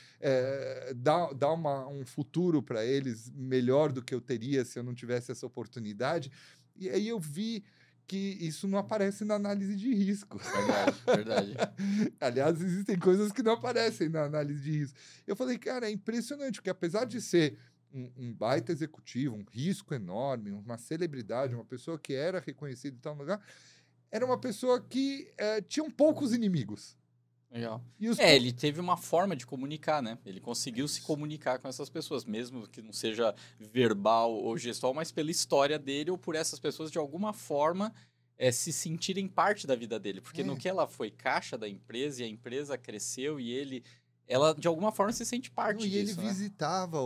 [SPEAKER 2] dar um futuro para eles melhor do que eu teria se eu não tivesse essa oportunidade. E aí eu vi que isso não aparece na análise de risco.
[SPEAKER 1] Verdade.
[SPEAKER 2] Aliás, existem coisas que não aparecem na análise de risco. Eu falei, cara, é impressionante, porque apesar de ser um baita executivo, um risco enorme, uma celebridade, uma pessoa que era reconhecida em tal lugar, era uma pessoa que tinha poucos inimigos.
[SPEAKER 1] Legal. Ele teve uma forma de comunicar, né? Ele conseguiu se comunicar com essas pessoas, mesmo que não seja verbal ou gestual, mas pela história dele ou por essas pessoas, de alguma forma, se sentirem parte da vida dele. Porque no que ela foi caixa da empresa e a empresa cresceu e ela, de alguma forma, se sente parte disso,
[SPEAKER 2] e ele
[SPEAKER 1] né?
[SPEAKER 2] visitava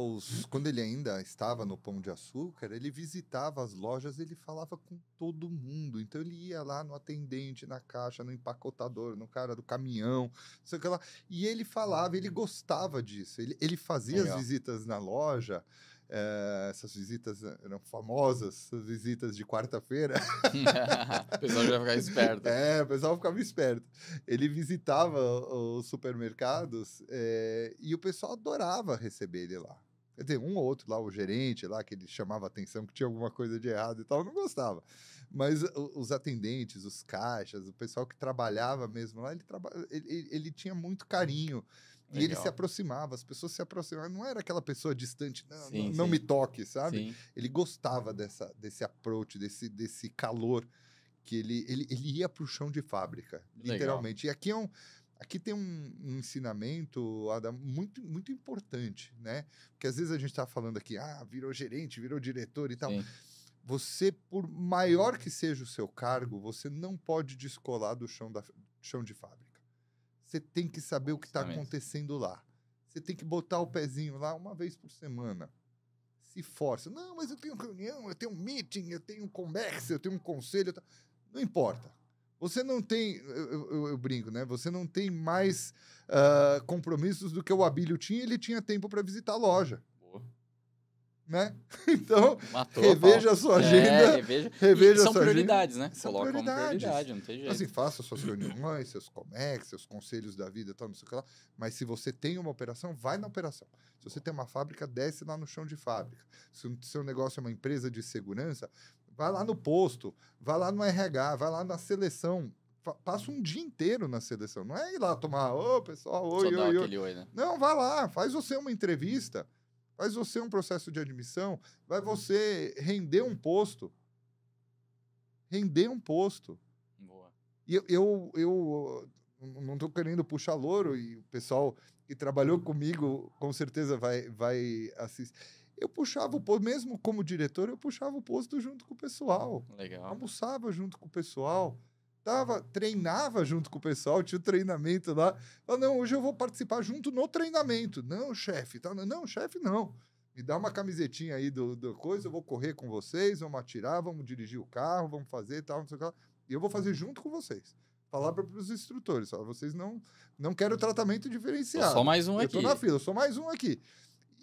[SPEAKER 2] quando ele ainda estava no Pão de Açúcar, ele visitava as lojas, ele falava com todo mundo. Então, ele ia lá no atendente, na caixa, no empacotador, no cara do caminhão, não sei o que lá. E ele falava, ele gostava disso. Ele fazia as visitas na loja. Essas visitas eram famosas, essas visitas de quarta-feira.
[SPEAKER 1] O pessoal já ficava esperto.
[SPEAKER 2] O pessoal ficava esperto. Ele visitava os supermercados e o pessoal adorava receber ele lá. Quer dizer, um ou outro lá, o gerente lá, que ele chamava a atenção que tinha alguma coisa de errado e tal, não gostava. Mas os atendentes, os caixas, o pessoal que trabalhava mesmo lá, ele tinha muito carinho. E
[SPEAKER 1] Legal.
[SPEAKER 2] ele se aproximava, as pessoas se aproximavam. Não era aquela pessoa distante, não
[SPEAKER 1] Sim.
[SPEAKER 2] me toque, sabe?
[SPEAKER 1] Sim.
[SPEAKER 2] Ele gostava desse approach, desse calor, que ele ia para o chão de fábrica,
[SPEAKER 1] Legal.
[SPEAKER 2] literalmente. E aqui tem um ensinamento, Adam, muito, muito importante, né? Porque às vezes a gente está falando aqui, virou gerente, virou diretor e tal.
[SPEAKER 1] Sim.
[SPEAKER 2] Você, por maior que seja o seu cargo, você não pode descolar do chão de fábrica. Você tem que saber o que está acontecendo lá. Você tem que botar o pezinho lá uma vez por semana. Se força. Não, mas eu tenho reunião, eu tenho um meeting, eu tenho um comércio, eu tenho um conselho. Não importa. Você não tem, eu brinco, né? Você não tem mais compromissos do que o Abílio tinha. Ele tinha tempo para visitar a loja. Né? Então, reveja a sua agenda. Reveja
[SPEAKER 1] são prioridades, né?
[SPEAKER 2] São
[SPEAKER 1] Coloca
[SPEAKER 2] prioridades.
[SPEAKER 1] Como prioridade, não tem jeito.
[SPEAKER 2] Assim, faça suas reuniões, seus comércios, seus conselhos da vida, tal, não sei o que lá. Mas se você tem uma operação, vai na operação. Se você tem uma fábrica, desce lá no chão de fábrica. Se o seu negócio é uma empresa de segurança, vai lá no posto, vai lá no RH, vai lá na seleção. Passa um dia inteiro na seleção. Não é ir lá tomar, pessoal, oi.
[SPEAKER 1] Aquele oi, né?
[SPEAKER 2] Não, vai lá, faz você uma entrevista. Faz você um processo de admissão, vai você render um posto.
[SPEAKER 1] Boa.
[SPEAKER 2] E eu não estou querendo puxar louro, e o pessoal que trabalhou comigo com certeza vai assistir. Eu puxava o posto, mesmo como diretor, eu puxava o posto junto com o pessoal.
[SPEAKER 1] Legal.
[SPEAKER 2] Almoçava junto com o pessoal. Treinava junto com o pessoal, tinha o treinamento lá. Não, hoje eu vou participar junto no treinamento. Não, chefe. Não, chefe, não. Me dá uma camisetinha aí do coisa, eu vou correr com vocês, vamos atirar, vamos dirigir o carro, vamos fazer tal, não sei o que lá. E eu vou fazer junto com vocês. Falar para os instrutores, vocês não querem o tratamento diferenciado.
[SPEAKER 1] Só mais um aqui.
[SPEAKER 2] Eu tô na fila, eu sou mais um aqui.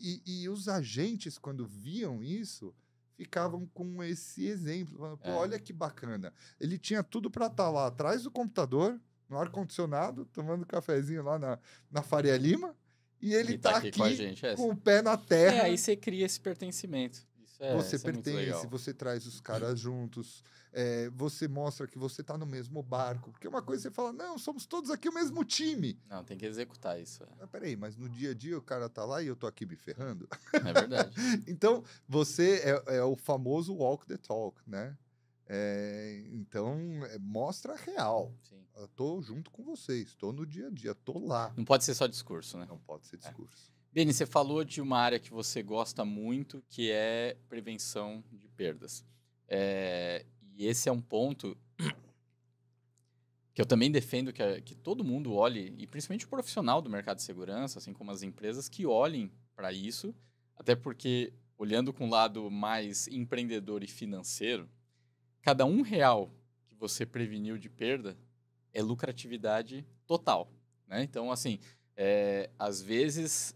[SPEAKER 2] E os agentes, quando viam isso, ficavam com esse exemplo. Falando, pô, olha que bacana. Ele tinha tudo para estar lá atrás do computador, no ar-condicionado, tomando cafezinho lá na Faria Lima, e ele
[SPEAKER 1] tá
[SPEAKER 2] tá
[SPEAKER 1] aqui com a
[SPEAKER 2] aqui
[SPEAKER 1] gente.
[SPEAKER 2] com o pé na terra.
[SPEAKER 1] Aí você cria esse pertencimento.
[SPEAKER 2] Você
[SPEAKER 1] Isso é muito
[SPEAKER 2] pertence,
[SPEAKER 1] legal.
[SPEAKER 2] você traz os caras juntos, você mostra que você está no mesmo barco. Porque uma coisa você fala, não, somos todos aqui o mesmo time.
[SPEAKER 1] Não, tem que executar isso.
[SPEAKER 2] Peraí, mas no dia a dia o cara tá lá e eu tô aqui me ferrando?
[SPEAKER 1] É verdade.
[SPEAKER 2] Então, você é o famoso walk the talk, né? Então, mostra a real.
[SPEAKER 1] Sim.
[SPEAKER 2] Eu tô junto com vocês, estou no dia a dia, tô lá.
[SPEAKER 1] Não pode ser só discurso, né?
[SPEAKER 2] Não pode ser discurso.
[SPEAKER 1] Beni, você falou de uma área que você gosta muito, que é prevenção de perdas. E esse é um ponto que eu também defendo que todo mundo olhe, e principalmente o profissional do mercado de segurança, assim como as empresas, que olhem para isso, até porque, olhando com o lado mais empreendedor e financeiro, cada R$1 que você preveniu de perda é lucratividade total, né? Então, assim, às vezes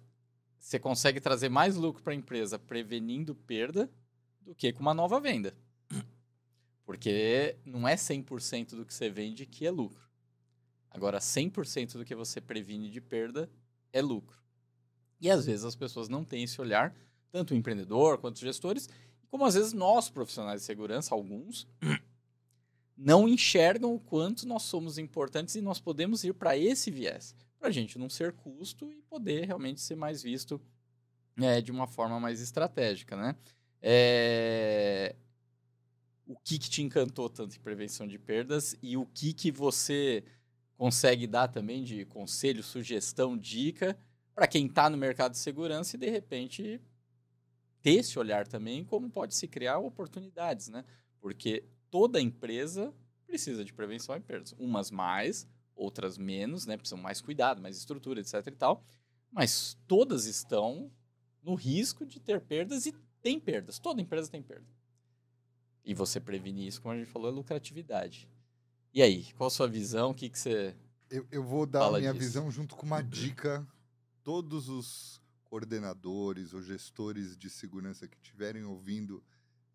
[SPEAKER 1] você consegue trazer mais lucro para a empresa prevenindo perda do que com uma nova venda. Porque não é 100% do que você vende que é lucro. Agora, 100% do que você previne de perda é lucro. E às vezes as pessoas não têm esse olhar, tanto o empreendedor quanto os gestores, como às vezes nós, profissionais de segurança, alguns, não enxergam o quanto nós somos importantes e nós podemos ir para esse viés, para a gente não ser custo e poder realmente ser mais visto de uma forma mais estratégica, né? O que te encantou tanto em prevenção de perdas e o que você consegue dar também de conselho, sugestão, dica para quem está no mercado de segurança e, de repente, ter esse olhar também como pode se criar oportunidades, né? Porque toda empresa precisa de prevenção de perdas. Umas mais, outras menos, né? Precisam mais cuidado, mais estrutura, etc e tal. Mas todas estão no risco de ter perdas e tem perdas. Toda empresa tem perda. E você prevenir isso, como a gente falou, é lucratividade. E aí, qual a sua visão? O que você
[SPEAKER 2] Eu vou dar a minha visão junto com uma dica. Todos os coordenadores ou gestores de segurança que estiverem ouvindo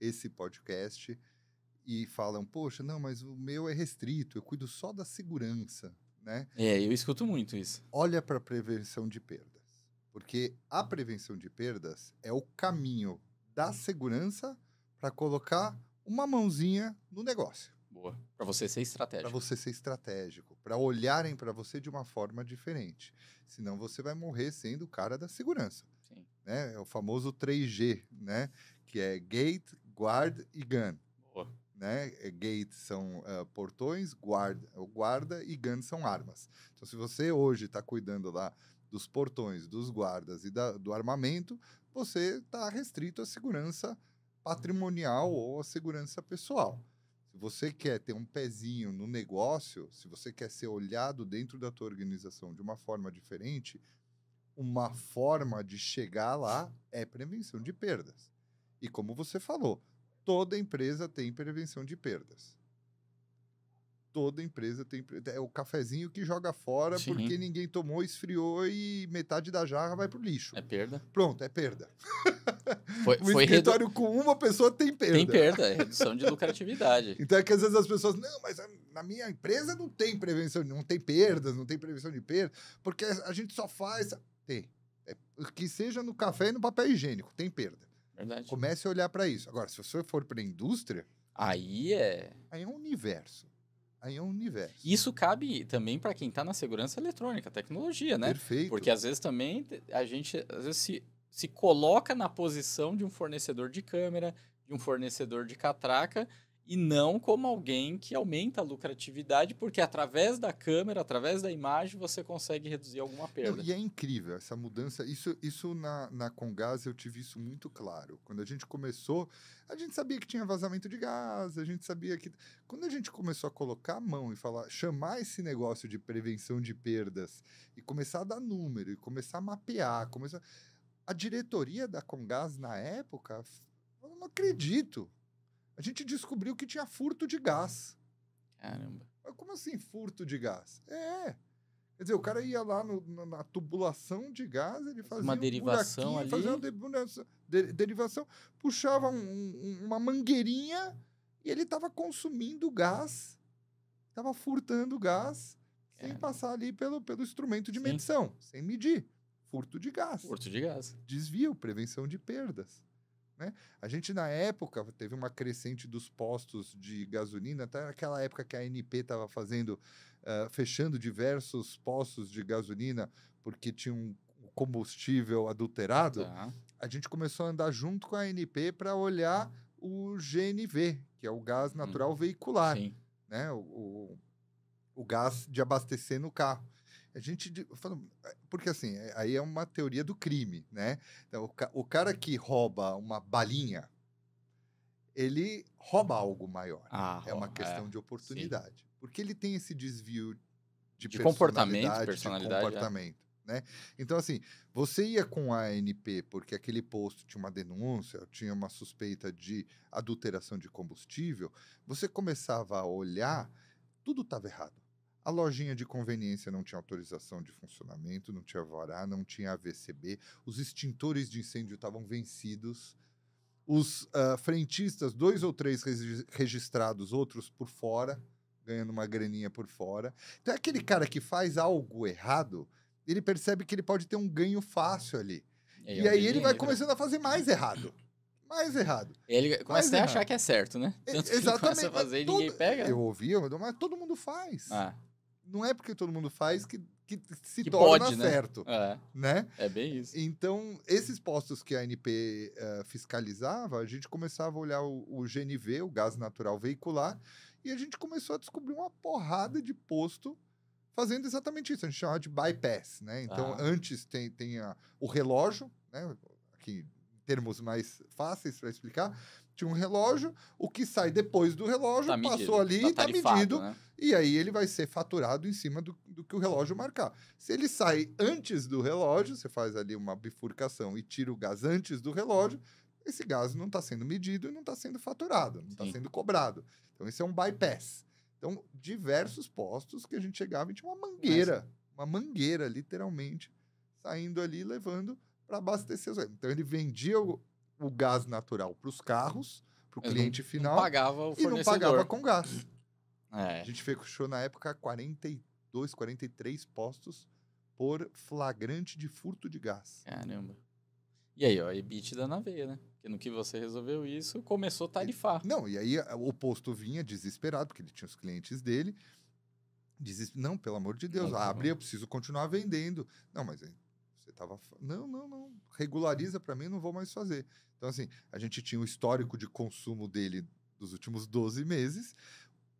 [SPEAKER 2] esse podcast e falam, poxa, não, mas o meu é restrito, eu cuido só da segurança, né?
[SPEAKER 1] Eu escuto muito isso.
[SPEAKER 2] Olha para a prevenção de perdas, porque a prevenção de perdas é o caminho da segurança para colocar uma mãozinha no negócio.
[SPEAKER 1] Boa. Para você ser estratégico.
[SPEAKER 2] Para você ser estratégico, para olharem para você de uma forma diferente. Senão você vai morrer sendo o cara da segurança.
[SPEAKER 1] Sim.
[SPEAKER 2] Né? É o famoso 3G, né? Que é Gate, Guard e Gun.
[SPEAKER 1] Boa.
[SPEAKER 2] Né? Gate são portões, guarda e gun são armas. Então, se você hoje está cuidando lá dos portões, dos guardas e do armamento, você está restrito à segurança patrimonial ou à segurança pessoal. Se você quer ter um pezinho no negócio, se você quer ser olhado dentro da tua organização de uma forma diferente, uma forma de chegar lá é prevenção de perdas. E como você falou, toda empresa tem prevenção de perdas. Toda empresa tem. É o cafezinho que joga fora. Sim. Porque ninguém tomou, esfriou e metade da jarra vai pro lixo.
[SPEAKER 1] É perda.
[SPEAKER 2] Pronto, é perda.
[SPEAKER 1] Foi
[SPEAKER 2] escritório com uma pessoa tem perda.
[SPEAKER 1] Tem perda, é redução de lucratividade.
[SPEAKER 2] Então é que às vezes as pessoas, não, mas na minha empresa não tem prevenção, não tem perdas, não tem prevenção de perda, porque a gente só faz. Tem. Que seja no café e no papel higiênico, tem perda.
[SPEAKER 1] Verdade.
[SPEAKER 2] Comece a olhar para isso. Agora, se você for para a indústria,
[SPEAKER 1] aí é
[SPEAKER 2] um universo. Aí é um universo.
[SPEAKER 1] Isso cabe também para quem está na segurança eletrônica, tecnologia, né?
[SPEAKER 2] Perfeito.
[SPEAKER 1] Porque às vezes também a gente se coloca na posição de um fornecedor de câmera, de um fornecedor de catraca, e não como alguém que aumenta a lucratividade, porque através da câmera, através da imagem, você consegue reduzir alguma perda.
[SPEAKER 2] Não, e é incrível essa mudança. Isso na Comgás eu tive isso muito claro. Quando a gente começou, a gente sabia que tinha vazamento de gás, a gente sabia que... Quando a gente começou a colocar a mão e chamar esse negócio de prevenção de perdas e começar a dar número, e começar a mapear, a diretoria da Comgás na época, eu não acredito. A gente descobriu que tinha furto de gás.
[SPEAKER 1] Caramba.
[SPEAKER 2] Como assim furto de gás? Quer dizer, o cara ia lá na tubulação de gás, ele fazia
[SPEAKER 1] Uma
[SPEAKER 2] um
[SPEAKER 1] derivação
[SPEAKER 2] buraquinho,
[SPEAKER 1] ali.
[SPEAKER 2] fazia uma derivação, puxava uma mangueirinha e ele estava consumindo gás, estava furtando gás, sem passar ali pelo instrumento de
[SPEAKER 1] Sim.
[SPEAKER 2] medição, sem medir. Furto de gás.
[SPEAKER 1] Furto de gás.
[SPEAKER 2] Desvio, prevenção de perdas. Né? A gente, na época, teve uma crescente dos postos de gasolina, até naquela época que a ANP estava fechando diversos postos de gasolina porque tinha um combustível adulterado,
[SPEAKER 1] Tá.
[SPEAKER 2] a gente começou a andar junto com a ANP para olhar o GNV, que é o gás natural veicular,
[SPEAKER 1] Sim.
[SPEAKER 2] né? O gás de abastecer no carro. A gente porque assim, aí é uma teoria do crime, né? Então, o cara que rouba uma balinha, ele rouba algo maior. É uma questão de oportunidade. Porque ele tem esse desvio de
[SPEAKER 1] comportamento,
[SPEAKER 2] de comportamento, né? Então, assim, você ia com a ANP porque aquele posto tinha uma denúncia, tinha uma suspeita de adulteração de combustível, você começava a olhar, tudo estava errado. A lojinha de conveniência não tinha autorização de funcionamento, não tinha alvará, não tinha AVCB, os extintores de incêndio estavam vencidos, os frentistas, 2 ou 3 registrados, outros por fora, ganhando uma graninha por fora. Então, é aquele cara que faz algo errado, ele percebe que ele pode ter um ganho fácil ali. E aí ele vai começando a fazer mais errado. Mais errado.
[SPEAKER 1] Ele começa até a achar que é certo, né?
[SPEAKER 2] Tanto exatamente.
[SPEAKER 1] Que começa a fazer e ninguém pega.
[SPEAKER 2] Eu ouvia, mas todo mundo faz. Não é porque todo mundo faz que se
[SPEAKER 1] que
[SPEAKER 2] torna
[SPEAKER 1] pode,
[SPEAKER 2] certo. Né?
[SPEAKER 1] É bem isso.
[SPEAKER 2] Então, esses postos que a ANP fiscalizava, a gente começava a olhar o GNV, o gás natural veicular, e a gente começou a descobrir uma porrada de posto fazendo exatamente isso. A gente chama de bypass, né? Então, antes tem o relógio, né? Aqui, em termos mais fáceis para explicar, tinha um relógio, o que sai depois do relógio passou ali e está medido, né? E aí ele vai ser faturado em cima do que o relógio marcar. Se ele sai antes do relógio, você faz ali uma bifurcação e tira o gás antes do relógio, esse gás não está sendo medido e não está sendo faturado, não está sendo cobrado. Então, esse é um bypass. Então, diversos postos que a gente chegava e tinha uma mangueira, literalmente, saindo ali, levando para abastecer. Então, ele vendia o gás natural para os carros, para o cliente final,
[SPEAKER 1] não pagava o fornecedor.
[SPEAKER 2] E não pagava com gás.
[SPEAKER 1] A
[SPEAKER 2] gente fechou, na época, 42, 43 postos por flagrante de furto de gás.
[SPEAKER 1] Caramba. E aí, ó, EBITDA na veia, né? Porque no que você resolveu isso, começou a tarifar.
[SPEAKER 2] Não, e aí o posto vinha desesperado, porque ele tinha os clientes dele. Não, pelo amor de Deus, abre, eu preciso continuar vendendo. Não, mas você estava... Não, regulariza para mim, não vou mais fazer. Então, assim, a gente tinha o histórico de consumo dele dos últimos 12 meses.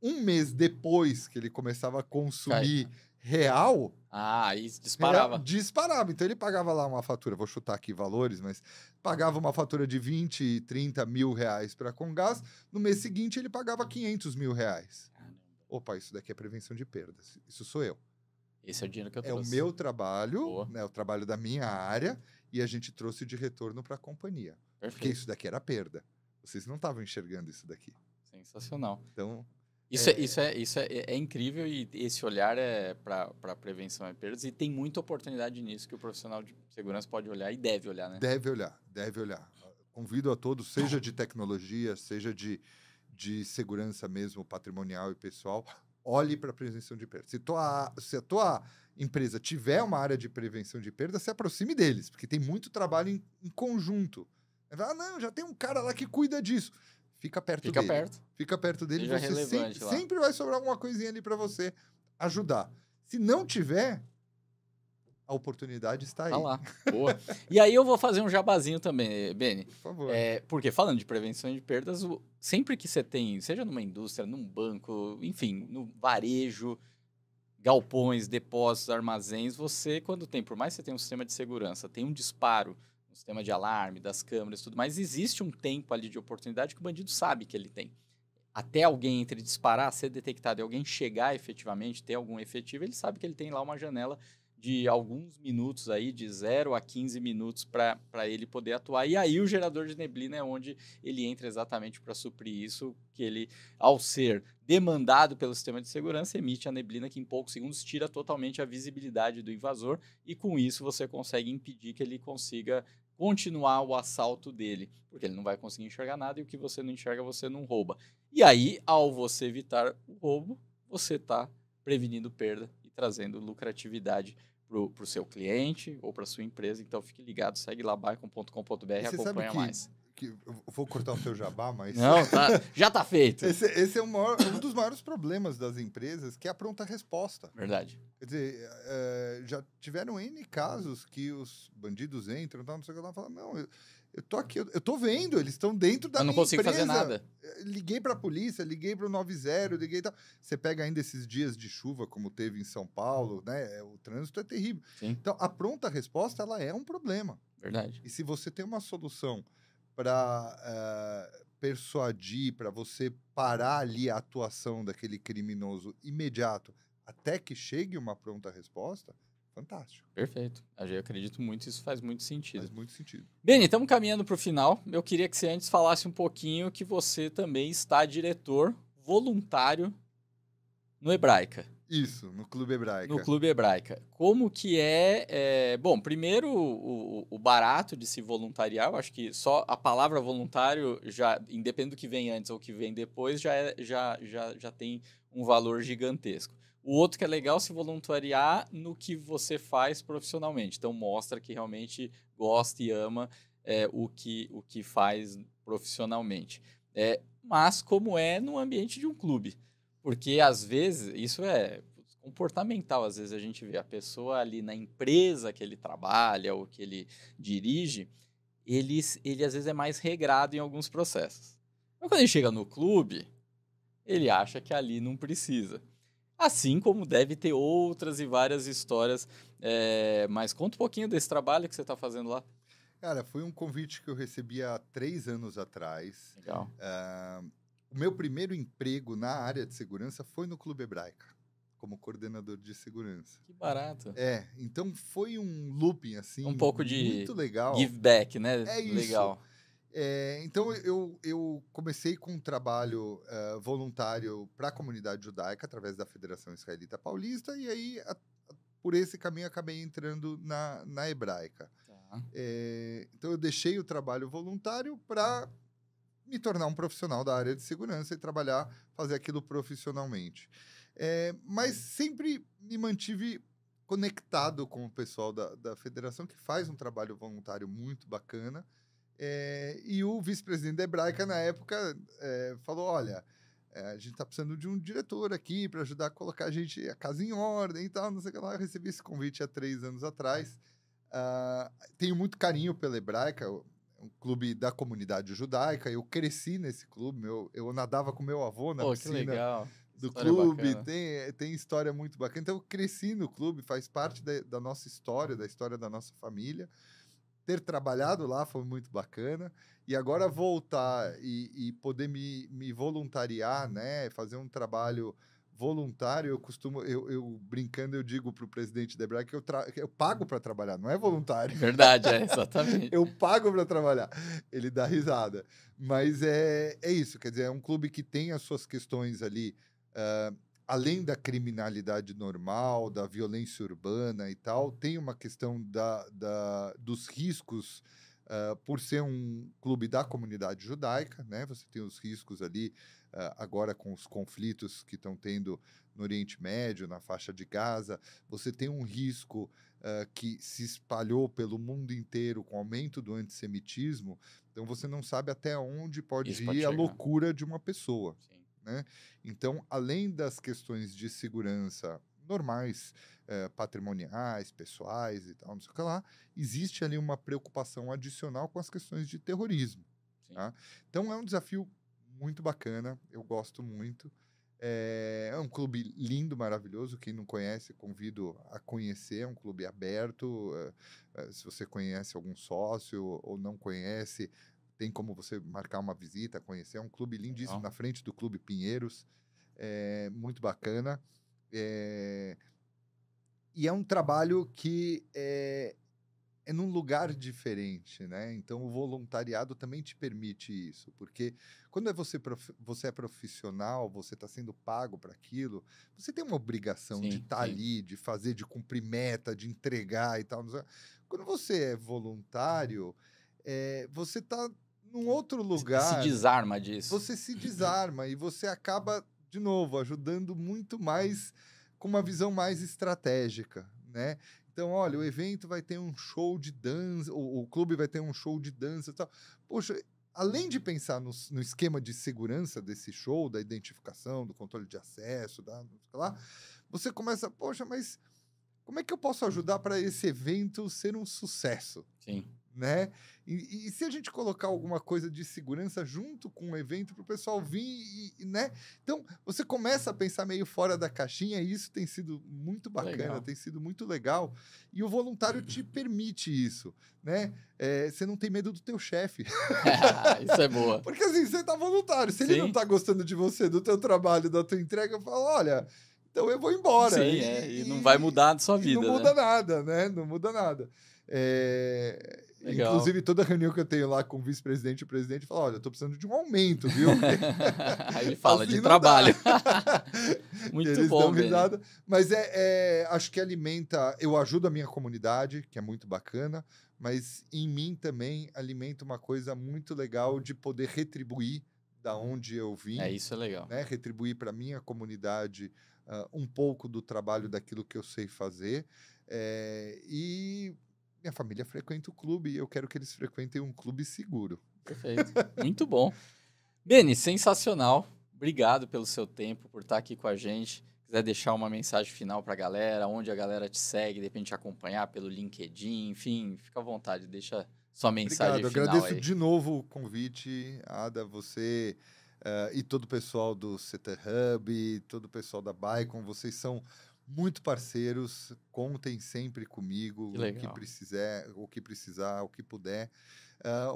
[SPEAKER 2] Um mês depois que ele começava a consumir real...
[SPEAKER 1] aí disparava.
[SPEAKER 2] Disparava. Então, ele pagava lá uma fatura, vou chutar aqui valores, mas pagava uma fatura de 20, 30 mil reais para Comgás. No mês seguinte, ele pagava 500 mil reais. Caramba. Opa, isso daqui é prevenção de perdas. Isso sou eu.
[SPEAKER 1] Esse é o dinheiro que eu
[SPEAKER 2] trouxe. É o meu trabalho, né, o trabalho da minha área, e a gente trouxe de retorno para a companhia. Perfeito. Porque isso daqui era perda. Vocês não estavam enxergando isso daqui.
[SPEAKER 1] Sensacional.
[SPEAKER 2] Então...
[SPEAKER 1] Isso é incrível, e esse olhar é para prevenção de perdas, e tem muita oportunidade nisso que o profissional de segurança pode olhar e deve olhar, né?
[SPEAKER 2] Deve olhar. Convido a todos, seja de tecnologia, seja de segurança mesmo, patrimonial e pessoal, olhe para a prevenção de perdas. Se a tua empresa tiver uma área de prevenção de perdas, se aproxime deles, porque tem muito trabalho em conjunto. Não, já tem um cara lá que cuida disso. Fica perto dele. Fica perto dele. Você sempre vai sobrar alguma coisinha ali para você ajudar. Se não tiver, a oportunidade está aí.
[SPEAKER 1] Tá lá. Boa. E aí eu vou fazer um jabazinho também, Beni.
[SPEAKER 2] Por favor.
[SPEAKER 1] Porque falando de prevenção de perdas, sempre que você tem, seja numa indústria, num banco, enfim, no varejo, galpões, depósitos, armazéns, você, quando tem, por mais que você tenha um sistema de segurança, tem um disparo, um sistema de alarme, das câmeras, tudo mais, existe um tempo ali de oportunidade que o bandido sabe que ele tem. Até alguém entre disparar, ser detectado e alguém chegar efetivamente, ter algum efetivo, ele sabe que ele tem lá uma janela de alguns minutos aí, de 0 a 15 minutos para ele poder atuar. E aí o gerador de neblina é onde ele entra exatamente para suprir isso, que ele, ao ser demandado pelo sistema de segurança, emite a neblina que em poucos segundos tira totalmente a visibilidade do invasor e com isso você consegue impedir que ele consiga continuar o assalto dele, porque ele não vai conseguir enxergar nada e o que você não enxerga você não rouba. E aí, ao você evitar o roubo, você está prevenindo perda e trazendo lucratividade para o seu cliente ou para sua empresa. Então, fique ligado, segue lá, bicom.com.br e
[SPEAKER 2] você sabe
[SPEAKER 1] acompanha mais.
[SPEAKER 2] que eu vou cortar o teu jabá, mas...
[SPEAKER 1] Não, já tá feito.
[SPEAKER 2] Esse é um dos maiores problemas das empresas, que é a pronta resposta.
[SPEAKER 1] Verdade.
[SPEAKER 2] Quer dizer, já tiveram N casos que os bandidos entram, não sei o que lá, falam, não, eu tô aqui, eu tô vendo, eles estão dentro da minha empresa.
[SPEAKER 1] Eu não consigo fazer nada.
[SPEAKER 2] Liguei para a polícia, liguei para o 90, liguei e tal. Você pega ainda esses dias de chuva, como teve em São Paulo, né? O trânsito é terrível.
[SPEAKER 1] Sim.
[SPEAKER 2] Então, a pronta resposta, ela é um problema.
[SPEAKER 1] Verdade.
[SPEAKER 2] E se você tem uma solução para persuadir, para você parar ali a atuação daquele criminoso imediato, até que chegue uma pronta resposta, fantástico.
[SPEAKER 1] Perfeito. Eu acredito muito, isso faz muito sentido.
[SPEAKER 2] Faz muito sentido.
[SPEAKER 1] Beni, estamos caminhando para o final. Eu queria que você antes falasse um pouquinho que você também está diretor voluntário no Hebraica.
[SPEAKER 2] Isso, no Clube Hebraica.
[SPEAKER 1] No Clube Hebraica. Como que bom, primeiro, o barato de se voluntariar, eu acho que só a palavra voluntário, já, independente do que vem antes ou que vem depois, já tem um valor gigantesco. O outro que é legal se voluntariar no que você faz profissionalmente. Então, mostra que realmente gosta e ama o que faz profissionalmente. Mas como é no ambiente de um clube. Porque, às vezes, isso é comportamental. Às vezes a gente vê a pessoa ali na empresa que ele trabalha ou que ele dirige, ele às vezes é mais regrado em alguns processos. Mas quando ele chega no clube, ele acha que ali não precisa. Assim como deve ter outras e várias histórias. Mas conta um pouquinho desse trabalho que você está fazendo lá.
[SPEAKER 2] Cara, foi um convite que eu recebi há 3 anos atrás.
[SPEAKER 1] Legal.
[SPEAKER 2] O meu primeiro emprego na área de segurança foi no Clube Hebraica, como coordenador de segurança.
[SPEAKER 1] Que barato.
[SPEAKER 2] Então foi um looping, assim,
[SPEAKER 1] um pouco de
[SPEAKER 2] muito legal.
[SPEAKER 1] Give back, né?
[SPEAKER 2] É isso.
[SPEAKER 1] Legal.
[SPEAKER 2] Então eu comecei com um trabalho voluntário para a comunidade judaica, através da Federação Israelita Paulista, e aí, por esse caminho, acabei entrando na Hebraica.
[SPEAKER 1] Tá.
[SPEAKER 2] Então eu deixei o trabalho voluntário para me tornar um profissional da área de segurança e trabalhar, fazer aquilo profissionalmente. Mas sempre me mantive conectado com o pessoal da federação, que faz um trabalho voluntário muito bacana. E o vice-presidente da Hebraica, na época, falou, olha, a gente está precisando de um diretor aqui para ajudar a colocar a casa em ordem e tal, não sei o que lá. Eu recebi esse convite há 3 anos atrás. Tenho muito carinho pela Hebraica, um clube da comunidade judaica. Eu cresci nesse clube, eu nadava com meu avô na piscina
[SPEAKER 1] que legal.
[SPEAKER 2] do
[SPEAKER 1] História
[SPEAKER 2] clube,
[SPEAKER 1] bacana.
[SPEAKER 2] tem história muito bacana. Então eu cresci no clube, faz parte da nossa história, da história da nossa família. Ter trabalhado lá foi muito bacana. E agora voltar e poder me voluntariar, né, fazer um trabalho voluntário, eu brincando, eu digo para o presidente da Hebraica que eu pago para trabalhar, não é voluntário.
[SPEAKER 1] Verdade, exatamente.
[SPEAKER 2] Eu pago para trabalhar. Ele dá risada. Mas é isso, quer dizer, é um clube que tem as suas questões ali, além da criminalidade normal, da violência urbana e tal, tem uma questão dos riscos, por ser um clube da comunidade judaica, né? Você tem os riscos ali, agora com os conflitos que estão tendo no Oriente Médio, na faixa de Gaza, você tem um risco que se espalhou pelo mundo inteiro com o aumento do antissemitismo, então você não sabe até onde pode ir a loucura de uma pessoa. Sim. Né? Então, além das questões de segurança normais, patrimoniais, pessoais e tal, não sei o que lá, existe ali uma preocupação adicional com as questões de terrorismo. Tá? Então, é um desafio muito bacana, eu gosto muito. É um clube lindo, maravilhoso. Quem não conhece, convido a conhecer. É um clube aberto. Se você conhece algum sócio ou não conhece, tem como você marcar uma visita, conhecer. É um clube lindíssimo, na frente do Clube Pinheiros. Muito bacana. E é um trabalho que é num lugar diferente, né? Então, o voluntariado também te permite isso, porque quando você é profissional, você está sendo pago para aquilo, você tem uma obrigação de
[SPEAKER 1] Sim,
[SPEAKER 2] estar
[SPEAKER 1] sim.
[SPEAKER 2] ali, de fazer, de cumprir meta, de entregar e tal. Não sei. Quando você é voluntário, você está num outro
[SPEAKER 1] E se
[SPEAKER 2] lugar,
[SPEAKER 1] desarma disso.
[SPEAKER 2] você se desarma e você acaba, de novo, ajudando muito mais com uma visão mais estratégica, né? Então, olha, o evento vai ter um show de dança, o clube vai ter um show de dança e tal. Poxa, além de pensar no esquema de segurança desse show, da identificação, do controle de acesso, não sei lá, você começa, poxa, mas como é que eu posso ajudar para esse evento ser um sucesso?
[SPEAKER 1] Sim.
[SPEAKER 2] Né? E se a gente colocar alguma coisa de segurança junto com o evento para o pessoal vir, né? Então, você começa a pensar meio fora da caixinha e isso tem sido muito bacana,
[SPEAKER 1] Legal.
[SPEAKER 2] tem sido muito legal. E o voluntário te permite isso, né? Você não tem medo do teu chefe.
[SPEAKER 1] Isso é boa.
[SPEAKER 2] Porque assim, você tá voluntário. Se ele não
[SPEAKER 1] Sim.
[SPEAKER 2] tá gostando de você, do teu trabalho, da tua entrega, fala, olha, então eu vou embora.
[SPEAKER 1] Sim, e não vai mudar a sua
[SPEAKER 2] E
[SPEAKER 1] vida,
[SPEAKER 2] não muda
[SPEAKER 1] né?
[SPEAKER 2] nada, né? Não muda nada.
[SPEAKER 1] Legal.
[SPEAKER 2] Inclusive, toda reunião que eu tenho lá com o vice-presidente e o presidente fala: olha, eu tô precisando de um aumento, viu?
[SPEAKER 1] Aí ele fala
[SPEAKER 2] Assim
[SPEAKER 1] de
[SPEAKER 2] não
[SPEAKER 1] trabalho.
[SPEAKER 2] dá.
[SPEAKER 1] Muito
[SPEAKER 2] Eles
[SPEAKER 1] bom,
[SPEAKER 2] dão
[SPEAKER 1] Beni.
[SPEAKER 2] risada. Mas acho que alimenta. Eu ajudo a minha comunidade, que é muito bacana, mas em mim também alimenta uma coisa muito legal de poder retribuir da onde eu vim,
[SPEAKER 1] Isso é legal.
[SPEAKER 2] né? Retribuir para minha comunidade um pouco do trabalho daquilo que eu sei fazer. E minha família frequenta o clube e eu quero que eles frequentem um clube seguro.
[SPEAKER 1] Perfeito. Muito bom. Beni, sensacional. Obrigado pelo seu tempo, por estar aqui com a gente. Quiser deixar uma mensagem final para a galera, onde a galera te segue, de repente acompanhar pelo LinkedIn, enfim, fica à vontade, deixa sua mensagem
[SPEAKER 2] Obrigado,
[SPEAKER 1] final
[SPEAKER 2] agradeço
[SPEAKER 1] aí.
[SPEAKER 2] de novo o convite, Ada, você e todo o pessoal do CT Hub, todo o pessoal da Baicon, vocês são muito parceiros, contem sempre comigo,
[SPEAKER 1] Que legal.
[SPEAKER 2] o que precisar, o que puder.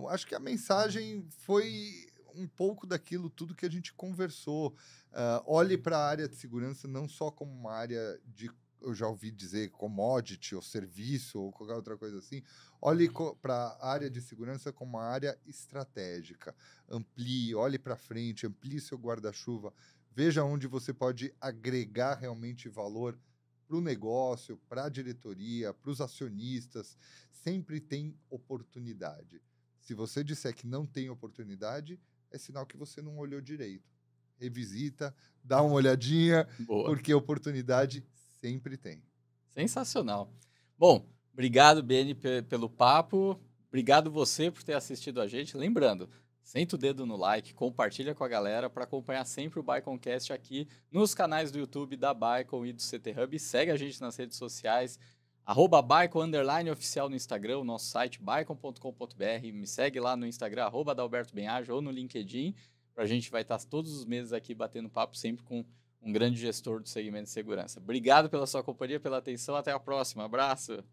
[SPEAKER 2] Acho que a mensagem foi um pouco daquilo tudo que a gente conversou. Olhe para a área de segurança não só como uma área de, eu já ouvi dizer, commodity ou serviço ou qualquer outra coisa assim. Olhe para a área de segurança como uma área estratégica. Amplie, olhe para frente, amplie seu guarda-chuva. Veja onde você pode agregar realmente valor para o negócio, para a diretoria, para os acionistas. Sempre tem oportunidade. Se você disser que não tem oportunidade, é sinal que você não olhou direito. Revisita, dá uma olhadinha,
[SPEAKER 1] Boa.
[SPEAKER 2] porque oportunidade sempre tem.
[SPEAKER 1] Sensacional. Bom, obrigado, Beni, pelo papo. Obrigado você por ter assistido a gente. Lembrando, senta o dedo no like, compartilha com a galera para acompanhar sempre o Baikoncast aqui nos canais do YouTube da Baikon e do CT Hub. Segue a gente nas redes sociais, @Baikon_oficial no Instagram, o nosso site baikon.com.br. Me segue lá no Instagram, @Adalberto_Benhaja ou no LinkedIn. A gente vai estar todos os meses aqui batendo papo sempre com um grande gestor do segmento de segurança. Obrigado pela sua companhia, pela atenção. Até a próxima. Abraço.